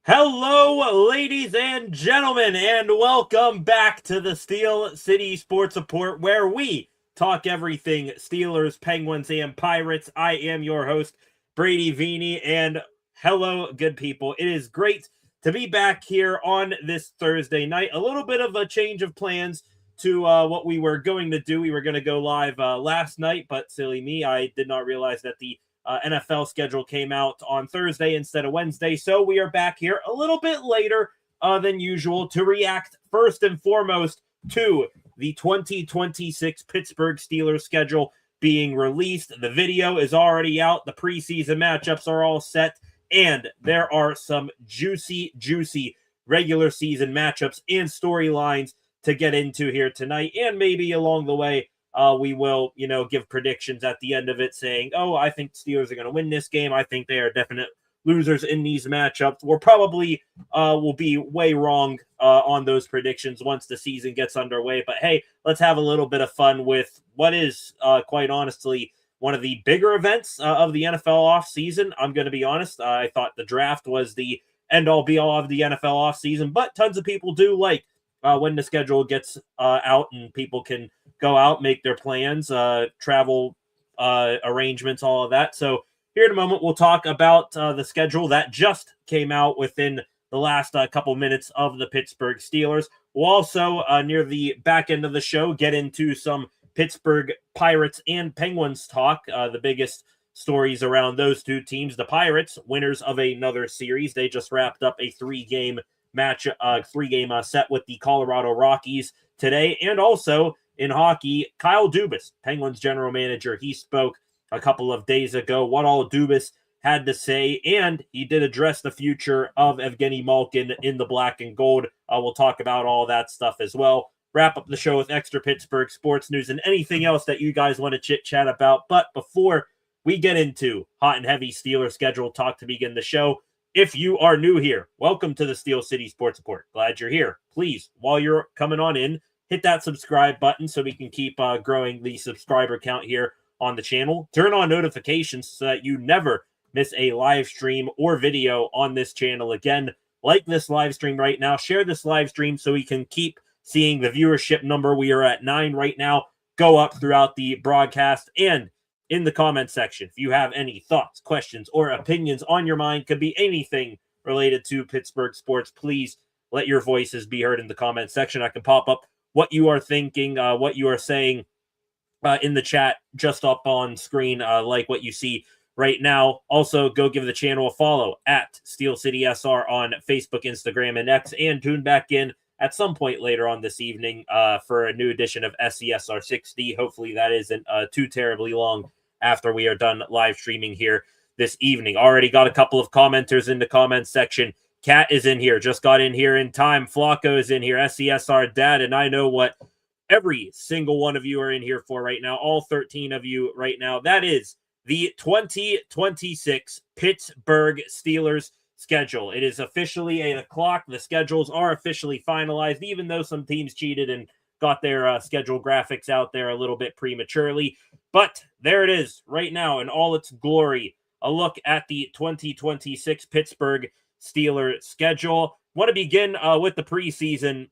Hello, ladies and gentlemen, and welcome back to the Steel City Sports Report, where we talk everything Steelers, Penguins, and Pirates. I am your host, Brady Vini, and hello, good people. It is great to be back here on this Thursday night. A little bit of a change of plans to what we were going to do. We were going to go live last night, but silly me, I did not realize that the NFL schedule came out on Thursday instead of Wednesday. So we are back here a little bit later than usual to react first and foremost to the 2026 Pittsburgh Steelers schedule being released. The video is already out. The preseason matchups are all set. And there are some juicy regular season matchups and storylines to get into here tonight. And maybe along the way, we will, give predictions at the end of it saying, I think Steelers are going to win this game. I think they are definite losers in these matchups. We're probably will be way wrong on those predictions once the season gets underway. But hey, let's have a little bit of fun with what is quite honestly one of the bigger events of the NFL offseason. I'm going to be honest. I thought the draft was the end-all be-all of the NFL offseason, but tons of people do like when the schedule gets out and people can go out, make their plans, travel arrangements, all of that. So here in a moment, we'll talk about the schedule that just came out within the last couple minutes of the Pittsburgh Steelers. We'll also, near the back end of the show, get into some Pittsburgh Pirates and Penguins talk. The biggest stories around those two teams. The Pirates, winners of another series. They just wrapped up a three-game set with the Colorado Rockies today. And also in hockey, Kyle Dubas, Penguins general manager, he spoke a couple of days ago what all Dubas had to say, and he did address the future of Evgeni Malkin in the black and gold. We'll talk about all that stuff as well. Wrap up the show with extra Pittsburgh sports news and anything else that you guys want to chit-chat about. But before we get into hot and heavy Steelers schedule talk to begin the show, if you are new here, welcome to the Steel City Sports Report. Glad you're here. Please, while you're coming on in, hit that subscribe button so we can keep growing the subscriber count here on the channel. Turn on notifications so that you never miss a live stream or video on this channel. Again, like this live stream right now. Share this live stream so we can keep seeing the viewership number. We are at 9 right now. Go up throughout the broadcast. And in the comment section, if you have any thoughts, questions, or opinions on your mind, could be anything related to Pittsburgh sports, please let your voices be heard in the comment section. I can pop up what you are thinking, what you are saying in the chat just up on screen, like what you see right now. Also, go give the channel a follow at Steel City SR on Facebook, Instagram, and X, and tune back in at some point later on this evening for a new edition of SCSR 60. Hopefully that isn't too terribly long after we are done live streaming here this evening. Already got a couple of commenters in the comments section. Kat is in here, just got in here in time. Flacco is in here, SCSR Dad, and I know what every single one of you are in here for right now, all 13 of you right now. That is the 2026 Pittsburgh Steelers schedule. It is officially 8 o'clock. The schedules are officially finalized, even though some teams cheated and got their schedule graphics out there a little bit prematurely. But there it is right now in all its glory. A look at the 2026 Pittsburgh Steelers schedule. Want to begin with the preseason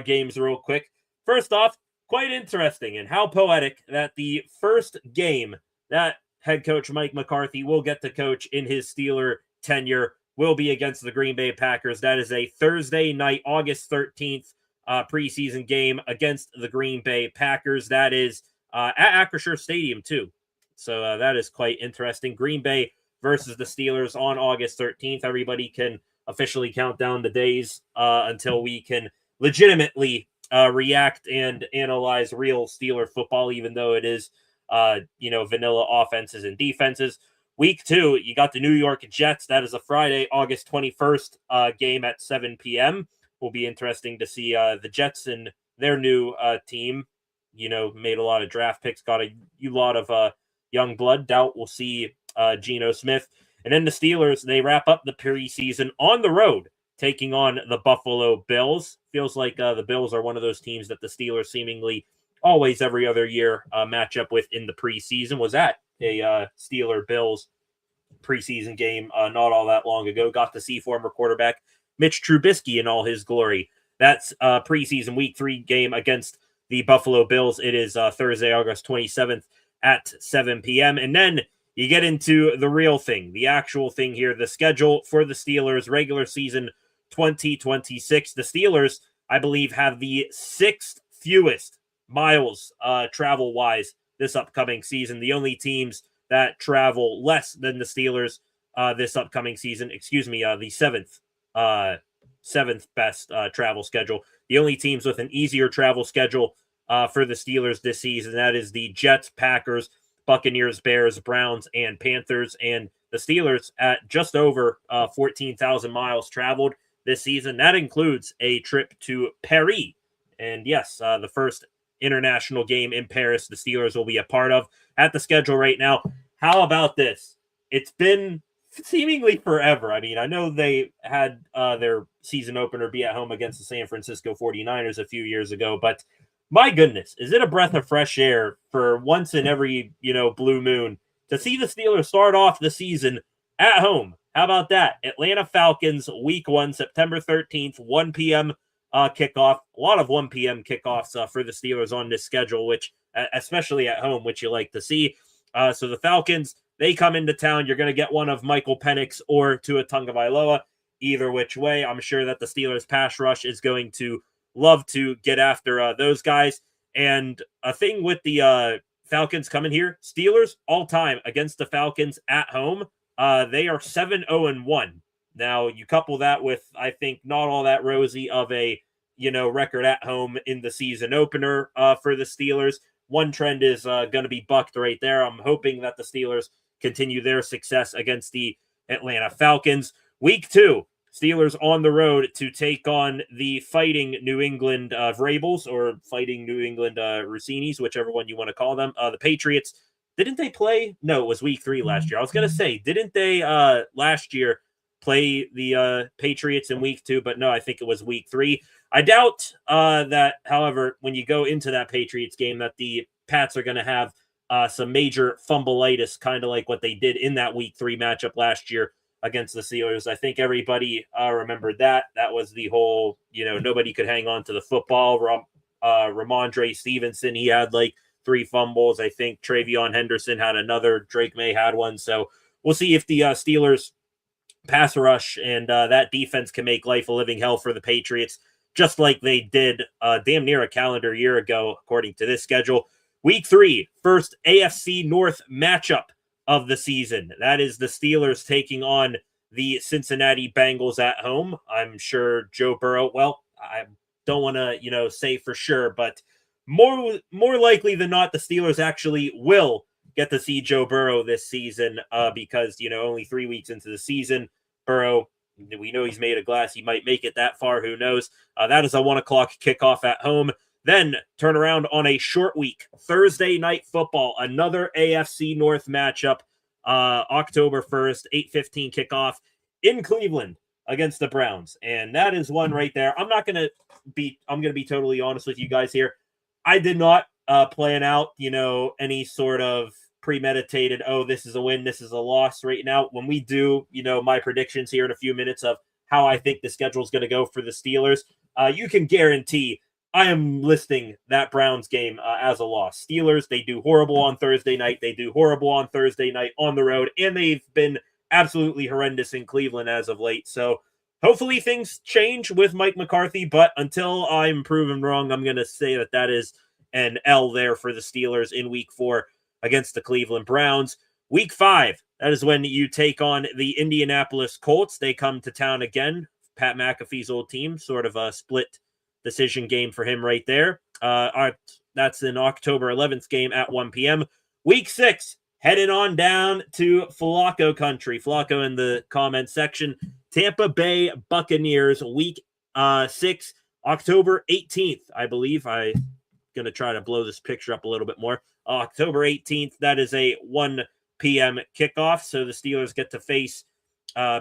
games real quick. First off, quite interesting and how poetic that the first game that head coach Mike McCarthy will get to coach in his Steeler tenure will be against the Green Bay Packers. That is a Thursday night, August 13th preseason game against the Green Bay Packers. That is at Acrisure Stadium, too. So that is quite interesting. Green Bay versus the Steelers on August 13th. Everybody can officially count down the days until we can legitimately react and analyze real Steeler football, even though it is, vanilla offenses and defenses. Week 2, you got the New York Jets. That is a Friday, August 21st game at 7 p.m. Will be interesting to see the Jets and their new team. Made a lot of draft picks, got a lot of young blood. Doubt we'll see Geno Smith. And then the Steelers, they wrap up the preseason on the road, taking on the Buffalo Bills. Feels like the Bills are one of those teams that the Steelers seemingly always every other year match up with in the preseason. Was at a Steeler-Bills preseason game not all that long ago. Got to see former quarterback Mitch Trubisky in all his glory. That's a preseason week 3 game against the Buffalo Bills. It is Thursday, August 27th at 7 p.m. And then you get into the real thing, the actual thing here, the schedule for the Steelers, regular season 2026. The Steelers, I believe, have the 6th fewest miles travel-wise this upcoming season. The only teams that travel less than the Steelers this upcoming season, the 7th best travel schedule. The only teams with an easier travel schedule for the Steelers this season, that is the Jets, Packers, Buccaneers, Bears, Browns, and Panthers. And the Steelers at just over 14,000 miles traveled this season. That includes a trip to Paris. And yes, the first international game in Paris the Steelers will be a part of. At the schedule right now, how about this? It's been seemingly forever. I mean, I know they had their season opener be at home against the San Francisco 49ers a few years ago, but my goodness, is it a breath of fresh air for once in every, blue moon to see the Steelers start off the season at home? How about that? Atlanta Falcons, week 1, September 13th, 1 p.m. Kickoff. A lot of 1 p.m. kickoffs for the Steelers on this schedule, which, especially at home, which you like to see. So the Falcons, they come into town. You're going to get one of Michael Penix or Tua Tagovailoa. Either which way, I'm sure that the Steelers pass rush is going to love to get after those guys. And a thing with the Falcons coming here, Steelers all time against the Falcons at home, they are 7-0-1. Now you couple that with, I think, not all that rosy of a record at home in the season opener for the Steelers. One trend is going to be bucked right there. I'm hoping that the Steelers continue their success against the Atlanta Falcons. Week 2, Steelers on the road to take on the Fighting New England Vrabels, or Fighting New England Rossinis, whichever one you want to call them. The Patriots, didn't they play? No, it was week 3 last year. I was going to say, didn't they last year play the Patriots in week 2? But no, I think it was week 3. I doubt that, however, when you go into that Patriots game, that the Pats are going to have some major fumbleitis, kind of like what they did in that week 3 matchup last year against the Steelers. I think everybody remembered that. That was the whole, nobody could hang on to the football. Ramondre Stevenson, he had like 3 fumbles. I think Travion Henderson had another. Drake May had one. So we'll see if the Steelers pass rush and that defense can make life a living hell for the Patriots, just like they did damn near a calendar year ago, according to this schedule. Week 3, first AFC North matchup of the season. That is the Steelers taking on the Cincinnati Bengals at home. I'm sure Joe Burrow, well, I don't want to, say for sure, but more likely than not, the Steelers actually will get to see Joe Burrow this season because, only 3 weeks into the season, Burrow, we know he's made of glass. He might make it that far. Who knows? That is a 1 o'clock kickoff at home. Then turn around on a short week, Thursday night football, another AFC North matchup, October 1st, 8:15 kickoff in Cleveland against the Browns. And that is one right there. I'm going to be totally honest with you guys here. I did not plan out, any sort of premeditated, this is a win, this is a loss right now. When we do, my predictions here in a few minutes of how I think the schedule is going to go for the Steelers, you can guarantee I am listing that Browns game as a loss. Steelers, they do horrible on Thursday night. They do horrible on Thursday night on the road, and they've been absolutely horrendous in Cleveland as of late. So hopefully things change with Mike McCarthy, but until I'm proven wrong, I'm going to say that is an L there for the Steelers in week 4 against the Cleveland Browns. Week 5, that is when you take on the Indianapolis Colts. They come to town again. Pat McAfee's old team, sort of a split decision game for him right there. That's an October 11th game at 1 p.m. Week 6, heading on down to Flacco country. Flacco in the comment section. Tampa Bay Buccaneers, week 6, October 18th, I believe. I'm going to try to blow this picture up a little bit more. October 18th, that is a 1 p.m. kickoff. So the Steelers get to face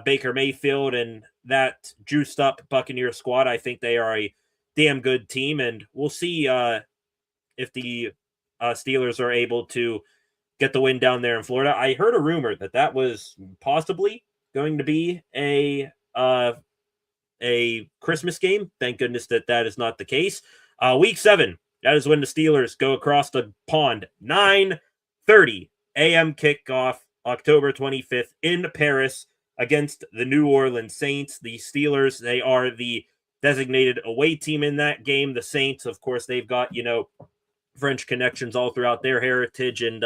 Baker Mayfield and that juiced up Buccaneer squad. I think they are a damn good team, and we'll see if the Steelers are able to get the win down there in Florida. I heard a rumor that was possibly going to be a a Christmas game. Thank goodness that is not the case. Week 7, that is when the Steelers go across the pond. 9:30 a.m. kickoff, October 25th in Paris against the New Orleans Saints. The Steelers, they are the designated away team in that game. The Saints, of course, they've got, French connections all throughout their heritage and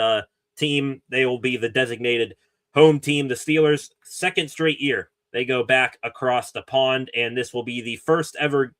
team. They will be the designated home team. The Steelers, second straight year, they go back across the pond, and this will be the first ever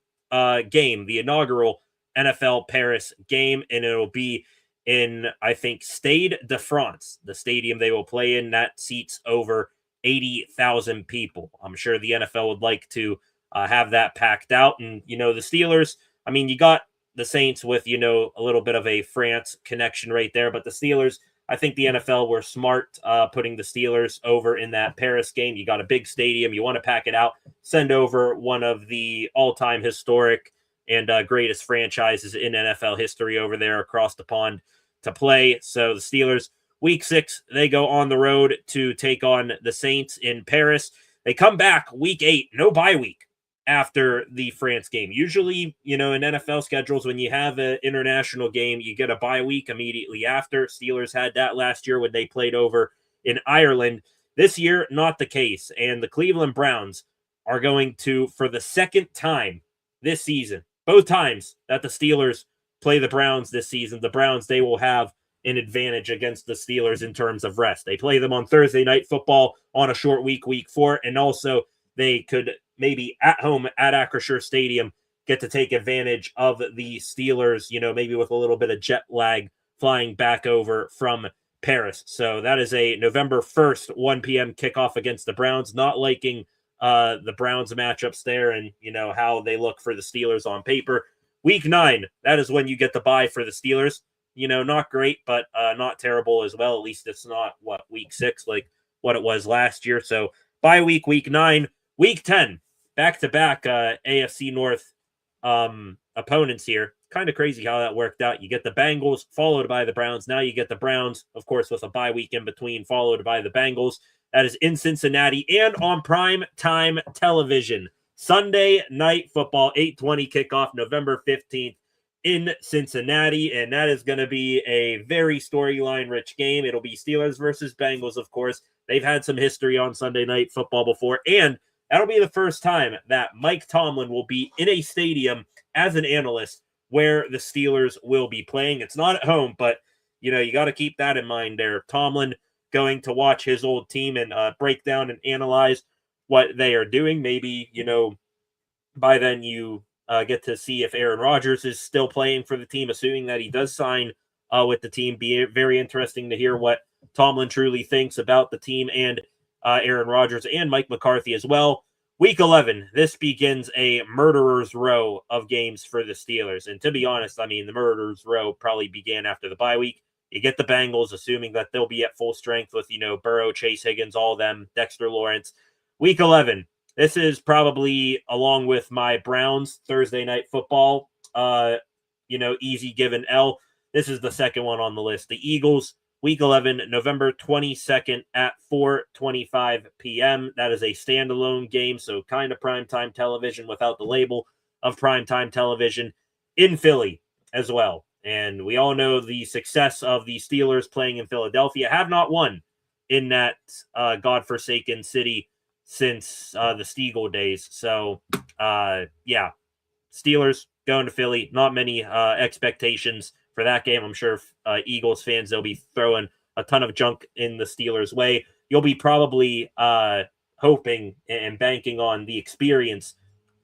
game, the inaugural NFL Paris game, and it'll be in, I think, Stade de France, the stadium they will play in. That seats over 80,000 people. I'm sure the NFL would like to have that packed out. And, the Steelers, I mean, you got the Saints with, a little bit of a France connection right there. But the Steelers, I think the NFL were smart putting the Steelers over in that Paris game. You got a big stadium. You want to pack it out. Send over one of the all-time historic and greatest franchises in NFL history over there across the pond to play. So the Steelers, week 6, they go on the road to take on the Saints in Paris. They come back week 8, no bye week after the France game. Usually, in NFL schedules, when you have an international game, you get a bye week immediately after. Steelers had that last year when they played over in Ireland. This year, not the case. And the Cleveland Browns are going to, for the second time this season, both times that the Steelers play the Browns this season, the Browns, they will have an advantage against the Steelers in terms of rest. They play them on Thursday Night Football on a short week 4, and also they could maybe at home at Acrisure Stadium get to take advantage of the Steelers, maybe with a little bit of jet lag flying back over from Paris. So that is a November 1st, 1 p.m. kickoff against the Browns. Not liking the Browns matchups there and, how they look for the Steelers on paper. Week 9, that is when you get the bye for the Steelers. Not great, but not terrible as well. At least it's not, week 6, like what it was last year. So bye week 9. Week 10, back-to-back AFC North opponents here. Kind of crazy how that worked out. You get the Bengals, followed by the Browns. Now you get the Browns, of course, with a bye week in between, followed by the Bengals. That is in Cincinnati and on prime time television. Sunday Night Football, 8:20 kickoff, November 15th in Cincinnati. And that is going to be a very storyline-rich game. It'll be Steelers versus Bengals, of course. They've had some history on Sunday Night Football before, and that'll be the first time that Mike Tomlin will be in a stadium as an analyst where the Steelers will be playing. It's not at home, but, you got to keep that in mind there. Tomlin going to watch his old team and break down and analyze what they are doing. Maybe, by then you get to see if Aaron Rodgers is still playing for the team, assuming that he does sign with the team. Be very interesting to hear what Tomlin truly thinks about the team and Aaron Rodgers and Mike McCarthy as well. Week 11, this begins a murderer's row of games for the Steelers. And to be honest, I mean, the murderer's row probably began after the bye week. You get the Bengals, assuming that they'll be at full strength with, Burrow, Chase Higgins, all of them, Dexter Lawrence. Week 11, this is probably, along with my Browns Thursday Night Football, easy given L. This is the second one on the list. The Eagles, Week 11, November 22nd at 4:25 p.m. That is a standalone game, so kind of primetime television without the label of primetime television in Philly as well. And we all know the success of the Steelers playing in Philadelphia. Have not won in that godforsaken city since the Steagle days. So, Steelers going to Philly. Not many expectations for that game. I'm sure Eagles fans, they'll be throwing a ton of junk in the Steelers' way. You'll be probably hoping and banking on the experience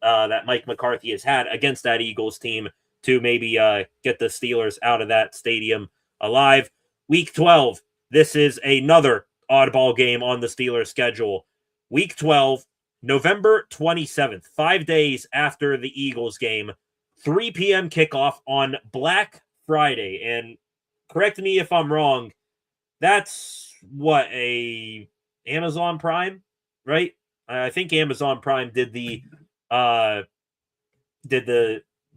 that Mike McCarthy has had against that Eagles team to maybe get the Steelers out of that stadium alive. Week 12, this is another oddball game on the Steelers' schedule. Week 12, November 27th, 5 days after the Eagles game, 3 p.m. kickoff on Black Friday. And correct me if I'm wrong, that's a Amazon Prime, right? I think Amazon Prime did the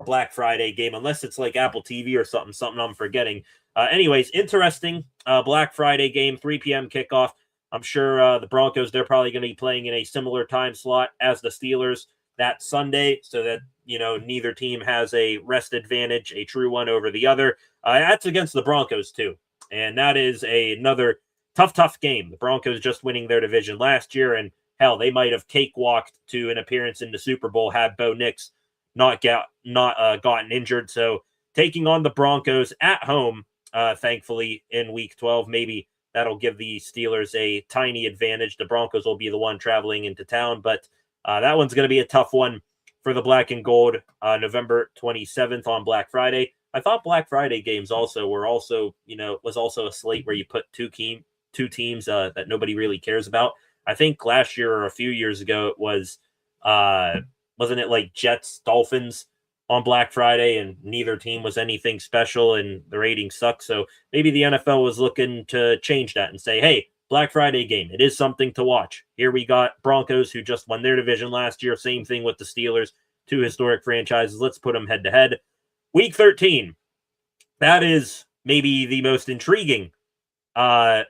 Black Friday game, unless it's like Apple TV or something I'm forgetting. Anyways, interesting Black Friday game, 3 p.m. kickoff. I'm sure the Broncos, they're probably going to be playing in a similar time slot as the Steelers. that Sunday so that, neither team has a rest advantage, a true one over the other. That's against the Broncos too. And that is another tough game. The Broncos just winning their division last year, and hell, they might have cakewalked to an appearance in the Super Bowl had Bo Nix not gotten injured. So taking on the Broncos at home, thankfully in Week 12, maybe that'll give the Steelers a tiny advantage. The Broncos will be the one traveling into town, but that one's going to be a tough one for the Black and Gold. November 27th on Black Friday. I thought Black Friday games was also a slate where you put two teams that nobody really cares about. I think last year or a few years ago it was wasn't it like Jets Dolphins on Black Friday, and neither team was anything special and the ratings suck. So maybe the NFL was looking to change that and say, hey, Black Friday game, it is something to watch. Here we got Broncos who just won their division last year. Same thing with the Steelers, two historic franchises. Let's put them head to head. Week 13. That is maybe the most intriguing. I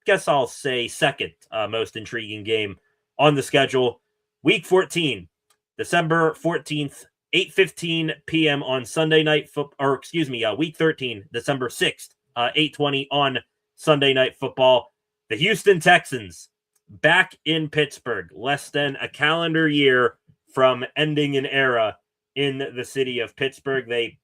guess I'll say second most intriguing game on the schedule. Week 14, December 14th, 8:15 p.m. on Sunday night Week 13, December 6th, 8:20 on Sunday Night Football. The Houston Texans back in Pittsburgh, less than a calendar year from ending an era in the city of Pittsburgh. They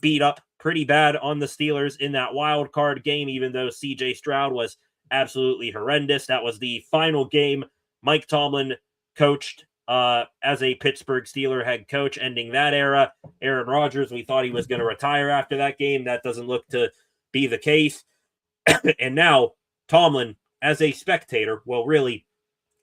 beat up pretty bad on the Steelers in that wild card game, even though C.J. Stroud was absolutely horrendous. That was the final game Mike Tomlin coached as a Pittsburgh Steeler head coach, ending that era. Aaron Rodgers, we thought he was going to retire after that game. That doesn't look to be the case. And now Tomlin, as a spectator, well, really,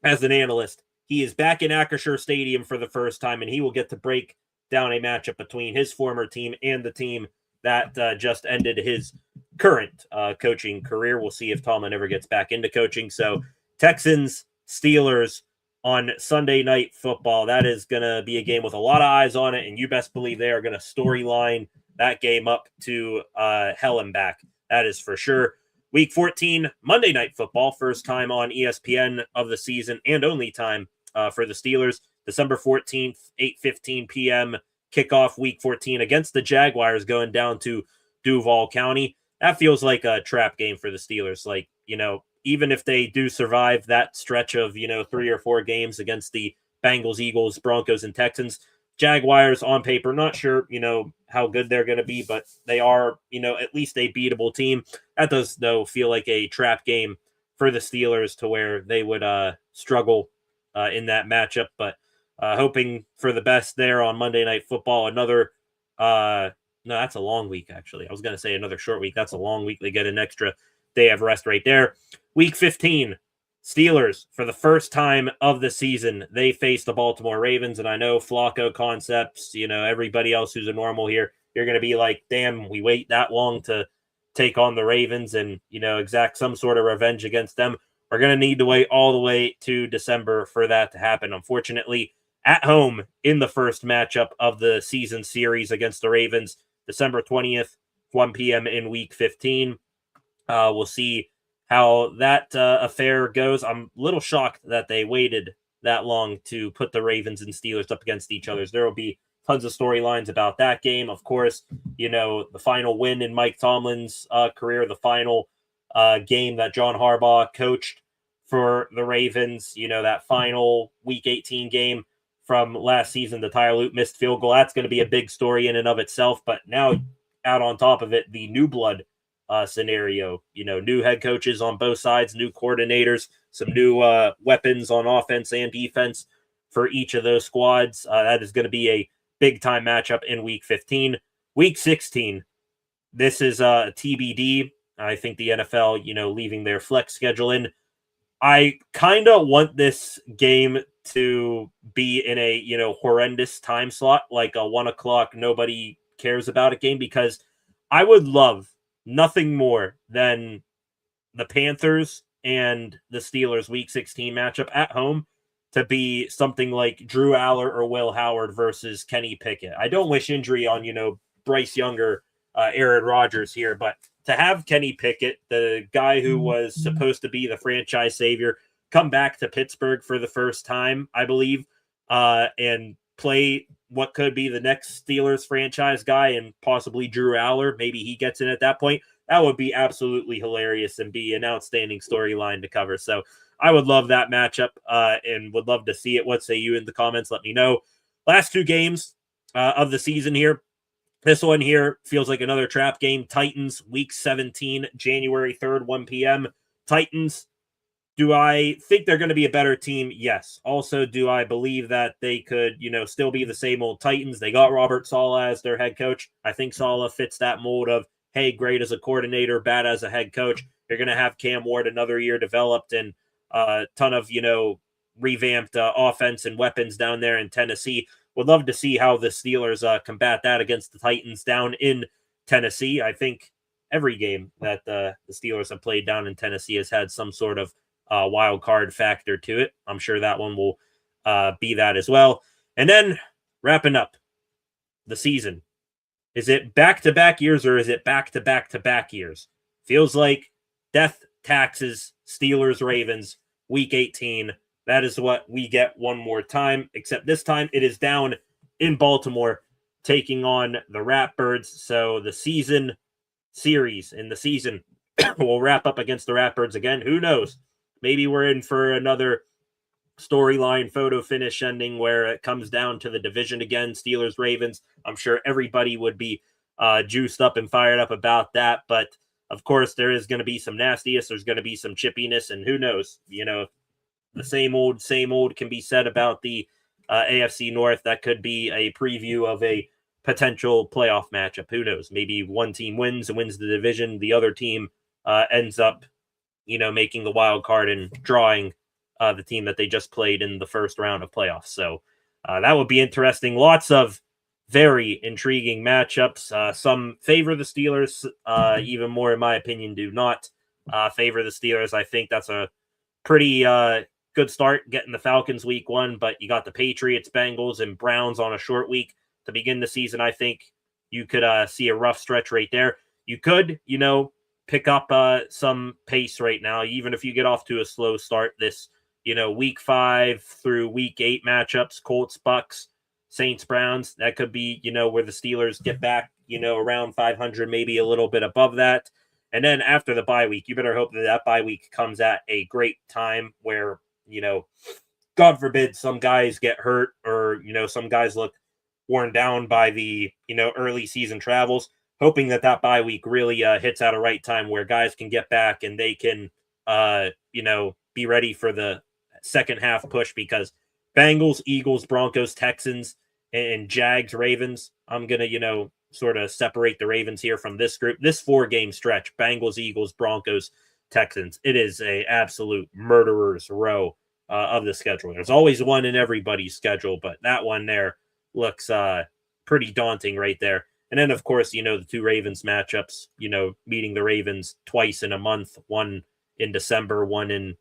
as an analyst, he is back in Acrisure Stadium for the first time, and he will get to break down a matchup between his former team and the team that just ended his current coaching career. We'll see if Tomlin ever gets back into coaching. So Texans, Steelers on Sunday Night Football. That is going to be a game with a lot of eyes on it, and you best believe they are going to storyline that game up to hell and back. That is for sure. Week 14, Monday Night Football, first time on ESPN of the season and only time for the Steelers. December 14th, 8:15 p.m. kickoff Week 14 against the Jaguars going down to Duval County. That feels like a trap game for the Steelers. Like, even if they do survive that stretch of, 3 or 4 games against the Bengals, Eagles, Broncos, and Texans, Jaguars on paper, not sure, how good they're going to be, but they are, at least a beatable team. That does, though, feel like a trap game for the Steelers to where they would struggle in that matchup. But hoping for the best there on Monday Night Football. Another, no, that's a long week, actually. I was going to say another short week. That's a long week. They get an extra day of rest right there. Week 15, Steelers, for the first time of the season, they face the Baltimore Ravens. And I know Flacco concepts, everybody else who's a normal here, you're going to be like, damn, we wait that long to take on the Ravens and, exact some sort of revenge against them. We're going to need to wait all the way to December for that to happen. Unfortunately, at home in the first matchup of the season series against the Ravens, December 20th, 1 p.m. in Week 15. We'll see how that affair goes. I'm a little shocked that they waited that long to put the Ravens and Steelers up against each other. There will be tons of storylines about that game. Of course, the final win in Mike Tomlin's career, the final game that John Harbaugh coached for the Ravens, that final Week 18 game from last season, the Tyler Lute missed field goal. That's going to be a big story in and of itself. But now, out on top of it, the new blood scenario, new head coaches on both sides, new coordinators, some new weapons on offense and defense for each of those squads. That is going to be a big time matchup in Week 15. Week 16, this is TBD. I think the NFL, leaving their flex schedule in. I kind of want this game to be in a, horrendous time slot, like a 1 o'clock, nobody cares about it game, because I would love nothing more than the Panthers and the Steelers Week 16 matchup at home to be something like Drew Aller or Will Howard versus Kenny Pickett. I don't wish injury on, Bryce Younger, Aaron Rodgers here, but to have Kenny Pickett, the guy who was supposed to be the franchise savior, come back to Pittsburgh for the first time, I believe, and play what could be the next Steelers franchise guy and possibly Drew Aller. Maybe he gets in at that point. That would be absolutely hilarious and be an outstanding storyline to cover. So I would love that matchup and would love to see it. What say you in the comments? Let me know. Last two games of the season here. This one here feels like another trap game. Titans, Week 17, January 3rd, 1 p.m. Titans, do I think they're going to be a better team? Yes. Also, do I believe that they could, still be the same old Titans? They got Robert Saleh as their head coach. I think Saleh fits that mold of, hey, great as a coordinator, bad as a head coach. You're going to have Cam Ward another year developed and a ton of, revamped offense and weapons down there in Tennessee. Would love to see how the Steelers combat that against the Titans down in Tennessee. I think every game that the Steelers have played down in Tennessee has had some sort of wild card factor to it. I'm sure that one will be that as well. And then wrapping up the season. Is it back-to-back years or is it back-to-back-to-back years? Feels like death taxes, Steelers, Ravens, Week 18. That is what we get one more time, except this time it is down in Baltimore taking on the Ratbirds. So the season series in the season will wrap up against the Ratbirds again. Who knows? Maybe we're in for another storyline photo finish ending where it comes down to the division again, Steelers, Ravens. I'm sure everybody would be juiced up and fired up about that. But of course, there is going to be some nastiness. There's going to be some chippiness, and who knows, the same old can be said about the AFC North. That could be a preview of a potential playoff matchup. Who knows? Maybe one team wins the division. The other team ends up, making the wild card and drawing the team that they just played in the first round of playoffs. So that would be interesting. Lots of very intriguing matchups. Some favor the Steelers, even more, in my opinion, do not favor the Steelers. I think that's a pretty good start getting the Falcons week 1, but you got the Patriots, Bengals, and Browns on a short week to begin the season. I think you could see a rough stretch right there. You could, pick up some pace right now, even if you get off to a slow start. This, week 5 through week 8 matchups, Colts, Bucs, Saints, Browns, that could be, where the Steelers get back, around 500, maybe a little bit above that. And then after the bye week, you better hope that bye week comes at a great time where, God forbid some guys get hurt or, some guys look worn down by the, early season travels. Hoping that bye week really hits at a right time where guys can get back and they can, be ready for the second half push, because Bengals, Eagles, Broncos, Texans, and Jags, Ravens, I'm going to, sort of separate the Ravens here from this group. This 4-game stretch, Bengals, Eagles, Broncos, Texans, it is a absolute murderer's row of the schedule. There's always one in everybody's schedule, but that one there looks pretty daunting right there. And then, of course, the 2 Ravens matchups, meeting the Ravens twice in a month, one in December, one in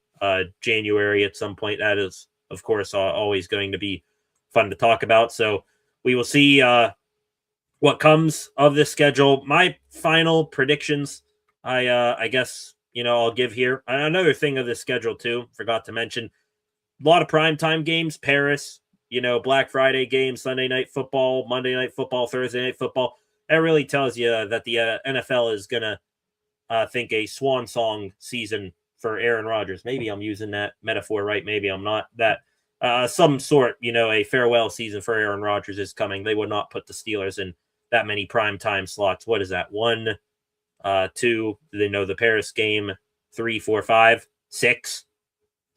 January at some point. That is, of course, always going to be fun to talk about. So we will see what comes of this schedule. My final predictions, I guess, I'll give here. Another thing of this schedule, too, forgot to mention, a lot of primetime games, Paris, Black Friday games, Sunday Night Football, Monday Night Football, Thursday Night Football. That really tells you that the NFL is going to think a swan song season for Aaron Rodgers. Maybe I'm using that metaphor right. Maybe I'm not. That some sort, a farewell season for Aaron Rodgers is coming. They would not put the Steelers in that many primetime slots. What is that? 1, 2, the Paris game, 3, 4, 5, 6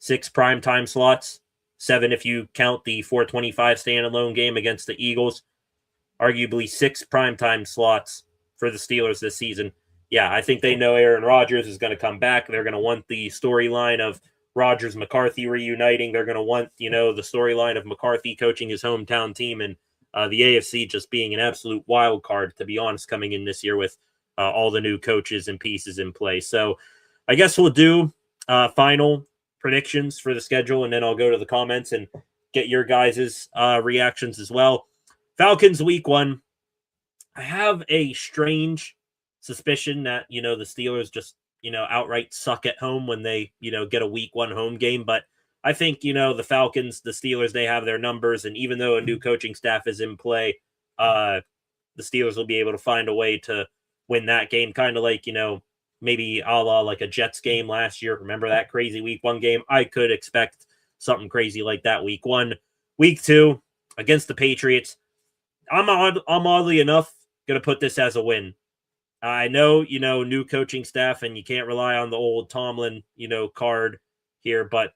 primetime slots. 7 if you count the 4:25 standalone game against the Eagles. Arguably 6 primetime slots for the Steelers this season. Yeah, I think they know Aaron Rodgers is going to come back. They're going to want the storyline of Rodgers-McCarthy reuniting. They're going to want, the storyline of McCarthy coaching his hometown team, and the AFC just being an absolute wild card, to be honest, coming in this year with all the new coaches and pieces in place. So I guess we'll do final predictions for the schedule, and then I'll go to the comments and get your guys' reactions as well. Falcons week 1. I have a strange suspicion that, the Steelers just, outright suck at home when they, get a week 1 home game. But I think, the Falcons, the Steelers, they have their numbers. And even though a new coaching staff is in play, the Steelers will be able to find a way to win that game. Kind of like, maybe a la like a Jets game last year. Remember that crazy week 1 game? I could expect something crazy like that week 1. Week 2 against the Patriots. I'm oddly enough going to put this as a win. I know, new coaching staff, and you can't rely on the old Tomlin, card here, but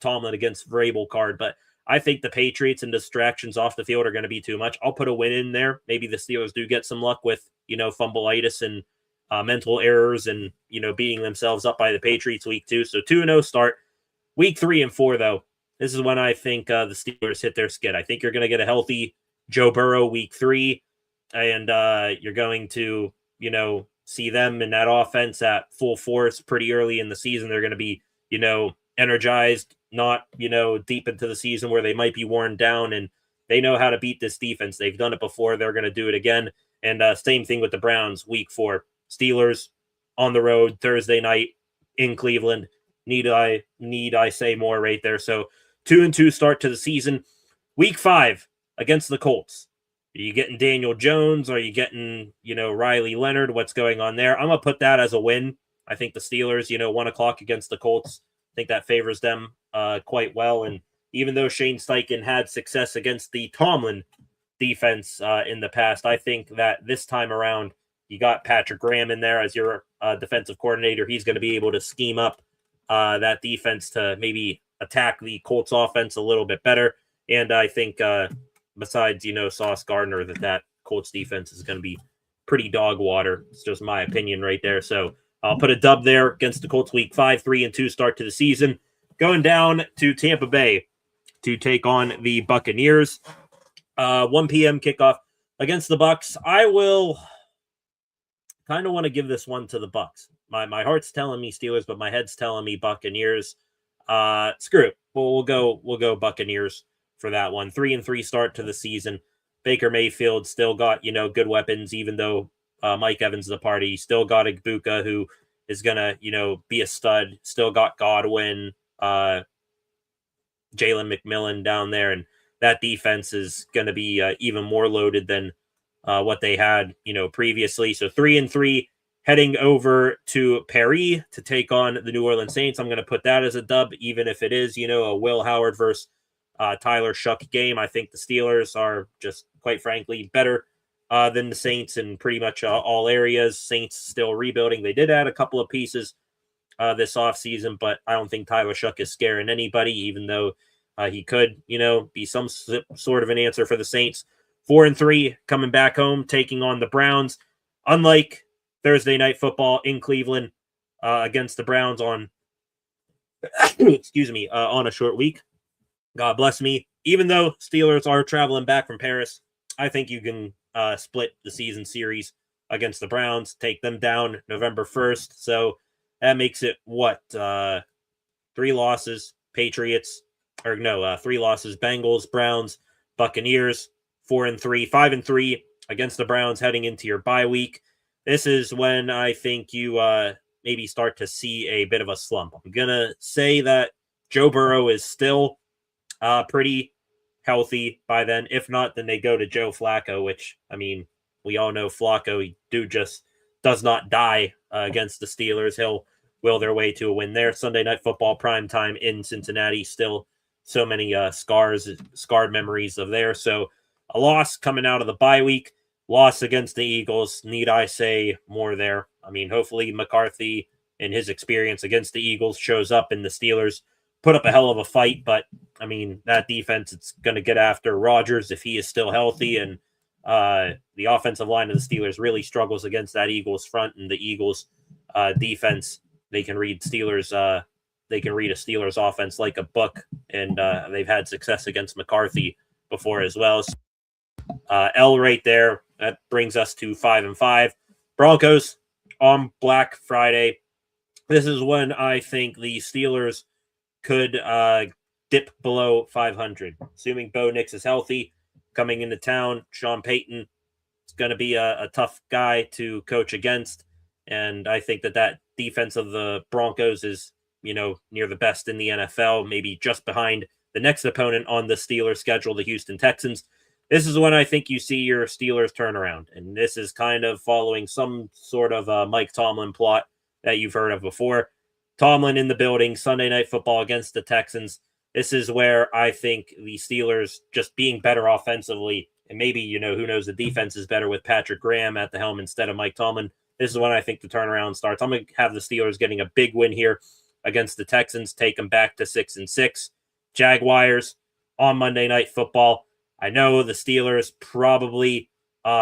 Tomlin against Vrabel card. But I think the Patriots and distractions off the field are going to be too much. I'll put a win in there. Maybe the Steelers do get some luck with, fumbleitis and mental errors and, beating themselves up by the Patriots week 2. So 2-0 start. Week 3 and 4, though, this is when I think the Steelers hit their skid. I think you're going to get a healthy Joe Burrow week 3, and you're going to, see them in that offense at full force pretty early in the season. They're going to be, energized, not, deep into the season where they might be worn down, and they know how to beat this defense. They've done it before. They're going to do it again. And same thing with the Browns week 4. Steelers on the road Thursday night in Cleveland. Need I say more right there? So 2-2 start to the season. Week 5 against the Colts. Are you getting Daniel Jones? Are you getting, Riley Leonard? What's going on there? I'm going to put that as a win. I think the Steelers, 1 o'clock against the Colts, I think that favors them quite well. And even though Shane Steichen had success against the Tomlin defense in the past, I think that this time around, you got Patrick Graham in there as your defensive coordinator. He's going to be able to scheme up that defense to maybe attack the Colts offense a little bit better. And I think besides, Sauce Gardner, that Colts defense is going to be pretty dog water. It's just my opinion right there. So I'll put a dub there against the Colts week 5, 3-2 start to the season. Going down to Tampa Bay to take on the Buccaneers. 1 p.m. kickoff against the Bucs. I will kind of want to give this one to the Bucs. My heart's telling me Steelers, but my head's telling me Buccaneers. Screw it. We'll go Buccaneers for that one. 3-3 start to the season. Baker Mayfield still got, good weapons, even though Mike Evans is the party. Still got Igbuka, who is going to, be a stud. Still got Godwin, Jalen McMillan down there. And that defense is going to be even more loaded than what they had, previously. So 3-3 heading over to Paris to take on the New Orleans Saints. I'm going to put that as a dub, even if it is, a Will Howard versus Tyler Shuck game. I think the Steelers are just, quite frankly, better than the Saints in pretty much all areas. Saints still rebuilding. They did add a couple of pieces this offseason, but I don't think Tyler Shuck is scaring anybody, even though he could, be some sort of an answer for the Saints. 4-3 coming back home, taking on the Browns. Unlike Thursday night football in Cleveland against the Browns on, on a short week. God bless me. Even though Steelers are traveling back from Paris, I think you can split the season series against the Browns, take them down November 1st. So that makes it 3 losses, Patriots, 3 losses, Bengals, Browns, Buccaneers, 4-3, 5-3 against the Browns heading into your bye week. This is when I think you maybe start to see a bit of a slump. I'm going to say that Joe Burrow is still pretty healthy by then. If not, then they go to Joe Flacco, which, we all know Flacco, dude just does not die against the Steelers. He'll will their way to a win there. Sunday Night Football prime time in Cincinnati. Still so many scarred memories of there. So a loss coming out of the bye week. Loss against the Eagles. Need I say more there? Hopefully McCarthy and his experience against the Eagles shows up and the Steelers put up a hell of a fight. But, that defense, it's going to get after Rodgers if he is still healthy. And the offensive line of the Steelers really struggles against that Eagles front, and the Eagles defense, they can read a Steelers offense like a book. And they've had success against McCarthy before as well. So, L right there. That brings us to 5-5. Broncos on Black Friday. This is when I think the Steelers could dip below 500. Assuming Bo Nix is healthy, coming into town, Sean Payton is going to be a tough guy to coach against. And I think that defense of the Broncos is near the best in the NFL, maybe just behind the next opponent on the Steelers schedule, the Houston Texans. This is when I think you see your Steelers turn around. And this is kind of following some sort of Mike Tomlin plot that you've heard of before. Tomlin in the building, Sunday Night Football against the Texans. This is where I think the Steelers just being better offensively, and maybe, who knows, the defense is better with Patrick Graham at the helm instead of Mike Tomlin. This is when I think the turnaround starts. I'm going to have the Steelers getting a big win here against the Texans, take them back to 6-6. Jaguars on Monday Night Football. I know the Steelers probably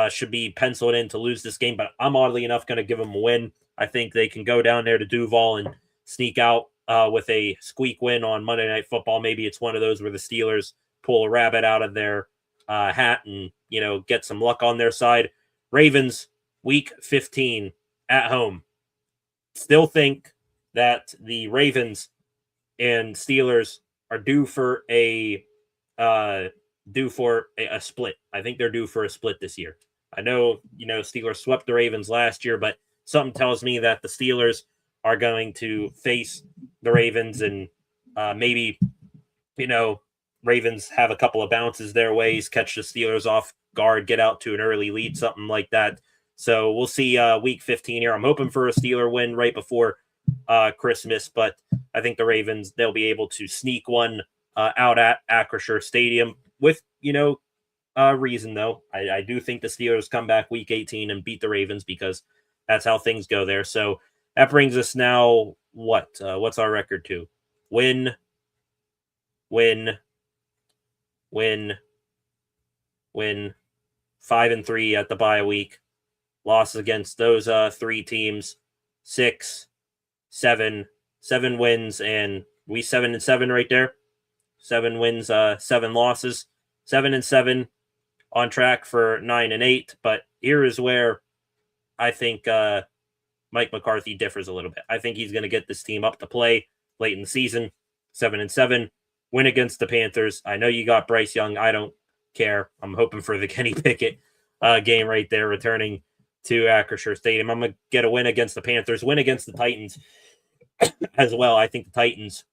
should be penciled in to lose this game, but I'm oddly enough going to give them a win. I think they can go down there to Duval and sneak out with a squeak win on Monday Night Football. Maybe it's one of those where the Steelers pull a rabbit out of their hat and, get some luck on their side. Ravens, Week 15 at home. Still think that the Ravens and Steelers are due for a split. I think they're due for a split this year. I know, Steelers swept the Ravens last year, but something tells me that the Steelers are going to face the Ravens and maybe, Ravens have a couple of bounces their ways, catch the Steelers off guard, get out to an early lead, something like that. So we'll see Week 15 here. I'm hoping for a Steeler win right before Christmas, but I think the Ravens, they'll be able to sneak one out at Acrisure Stadium with, reason, though. I do think the Steelers come back Week 18 and beat the Ravens because that's how things go there. So that brings us now, what's our record to? Win, 5-3 at the bye week. Losses against those three teams, 6, 7 wins, and we 7-7 right there. 7 wins, 7 losses, 7-7 on track for 9-8. But here is where I think Mike McCarthy differs a little bit. I think he's going to get this team up to play late in the season. 7-7, win against the Panthers. I know you got Bryce Young. I don't care. I'm hoping for the Kenny Pickett game right there, returning to Acrisure Stadium. I'm going to get a win against the Panthers, win against the Titans as well. I think the Titans,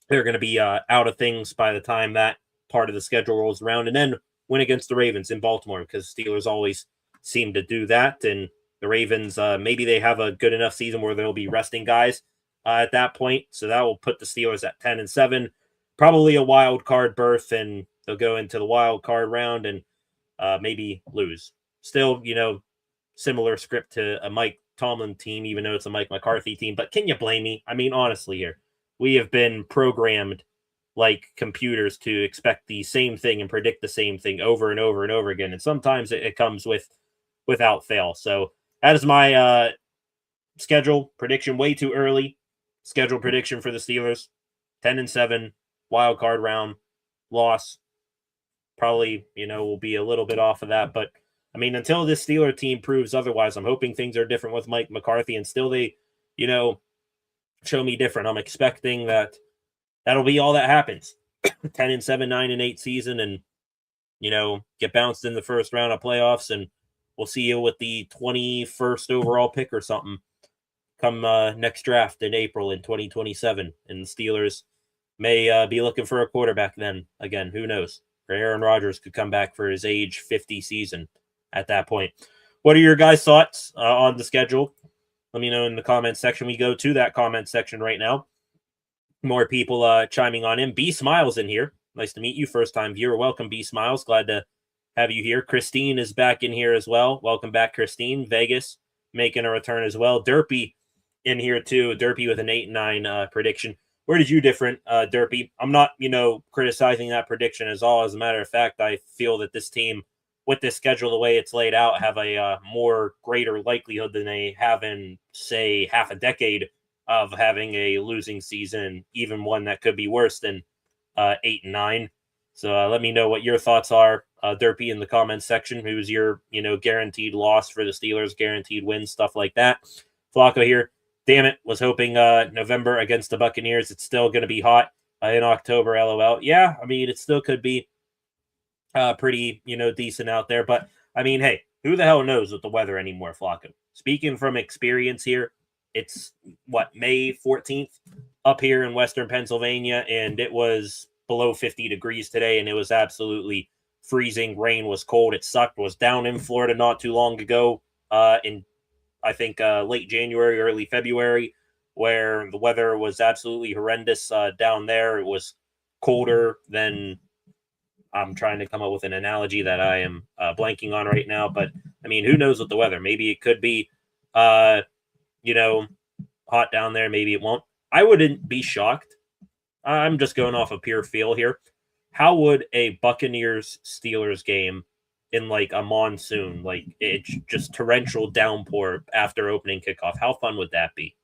they're going to be out of things by the time that part of the schedule rolls around, and then win against the Ravens in Baltimore, because Steelers always seem to do that. And the Ravens, maybe they have a good enough season where they'll be resting guys at that point. So that will put the Steelers at 10-7, probably a wild card berth, and they'll go into the wild card round and maybe lose. Still, similar script to a Mike Tomlin team, even though it's a Mike McCarthy team. But can you blame me? I mean, honestly here, we have been programmed like computers to expect the same thing and predict the same thing over and over and over again. And sometimes it comes without fail. So that is my schedule prediction. Way too early. Schedule prediction for the Steelers. 10-7, wild card round, loss. Probably, we'll be a little bit off of that. But, I mean, until this Steeler team proves otherwise, I'm hoping things are different with Mike McCarthy. And still they, show me different. I'm expecting that'll be all that happens. 10-7, 9-8 season, and get bounced in the first round of playoffs, and we'll see you with the 21st overall pick or something come next draft in April in 2027. And the Steelers may be looking for a quarterback then. Again, who knows? Aaron Rodgers could come back for his age 50 season at that point. What are your guys' thoughts on the schedule? Let me know in the comments section. We go to that comment section right now. More people chiming on in. B Smiles in here. Nice to meet you. First time viewer. Welcome, B Smiles. Glad to have you here. Christine is back in here as well. Welcome back, Christine. Vegas making a return as well. Derpy in here too. Derpy with an 8-9 prediction. Where did you different, Derpy? I'm not, criticizing that prediction as all. As a matter of fact, I feel that this team, with this schedule the way it's laid out, have a more greater likelihood than they have in, say, half a decade of having a losing season, even one that could be worse than 8-9. So let me know what your thoughts are, Derpy, in the comments section. Who's your, guaranteed loss for the Steelers, guaranteed win, stuff like that. Flacco here. Damn it, was hoping November against the Buccaneers. It's still going to be hot in October, LOL. Yeah, I mean, it still could be pretty, decent out there. But, I mean, hey, who the hell knows with the weather anymore, Flacco? Speaking from experience here, it's, May 14th? up here in Western Pennsylvania, and it was below 50 degrees today, and it was absolutely freezing. Rain was cold. It sucked. Was down in Florida not too long ago, in I think late January, early February, where the weather was absolutely horrendous down there. It was colder than, I'm trying to come up with an analogy that I am blanking on right now. But I mean, who knows with the weather? Maybe it could be, you know, hot down there. Maybe it won't. I wouldn't be shocked. I'm just going off of pure feel here. How would a Buccaneers Steelers game in like a monsoon, like it's just torrential downpour after opening kickoff, how fun would that be?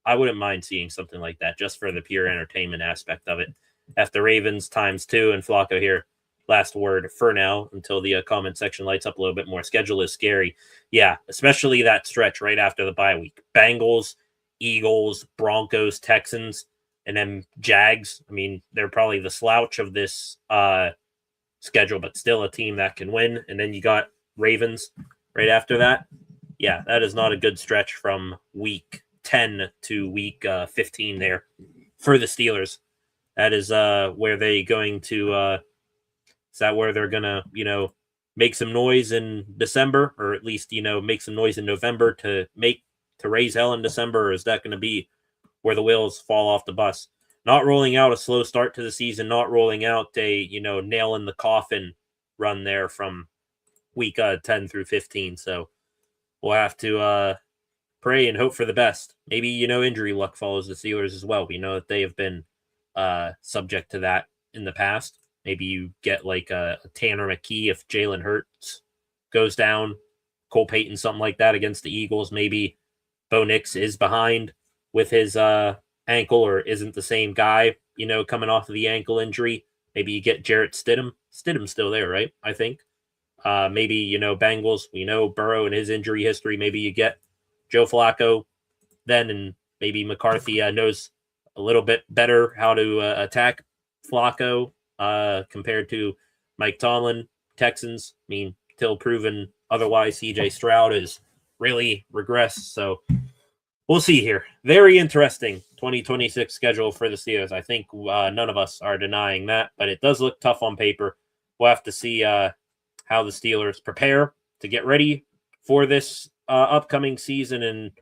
I wouldn't mind seeing something like that just for the pure entertainment aspect of it. After Ravens ×2 and Flacco here, last word for now until the comment section lights up a little bit more. Schedule is scary. Yeah, especially that stretch right after the bye week. Bengals, Eagles, Broncos, Texans, and then Jags. I mean, they're probably the slouch of this schedule, but still a team that can win. And then you got Ravens right after that. Yeah, that is not a good stretch from week 10 to week 15 there for the Steelers. That is where they're going to is that where they're gonna, make some noise in December, or at least, make some noise in November to raise hell in December, or is that going to be where the wheels fall off the bus? Not rolling out a slow start to the season, not rolling out a, nail in the coffin run there from week 10 through 15. So we'll have to pray and hope for the best. Maybe, injury luck follows the Steelers as well. We know that they have been subject to that in the past. Maybe you get like a Tanner McKee if Jalen Hurts goes down, Cole Payton, something like that against the Eagles. Maybe Bo Nix is behind with his ankle or isn't the same guy, coming off of the ankle injury. Maybe you get Jarrett Stidham. Stidham's still there, right? I think. Maybe, Bengals. We know Burrow and his injury history. Maybe you get Joe Flacco then, and maybe McCarthy knows a little bit better how to attack Flacco compared to Mike Tomlin. Texans, I mean, till proven otherwise, CJ Stroud has really regressed. So we'll see here. Very interesting 2026 schedule for the Steelers. I think none of us are denying that, but it does look tough on paper. We'll have to see how the Steelers prepare to get ready for this upcoming season, and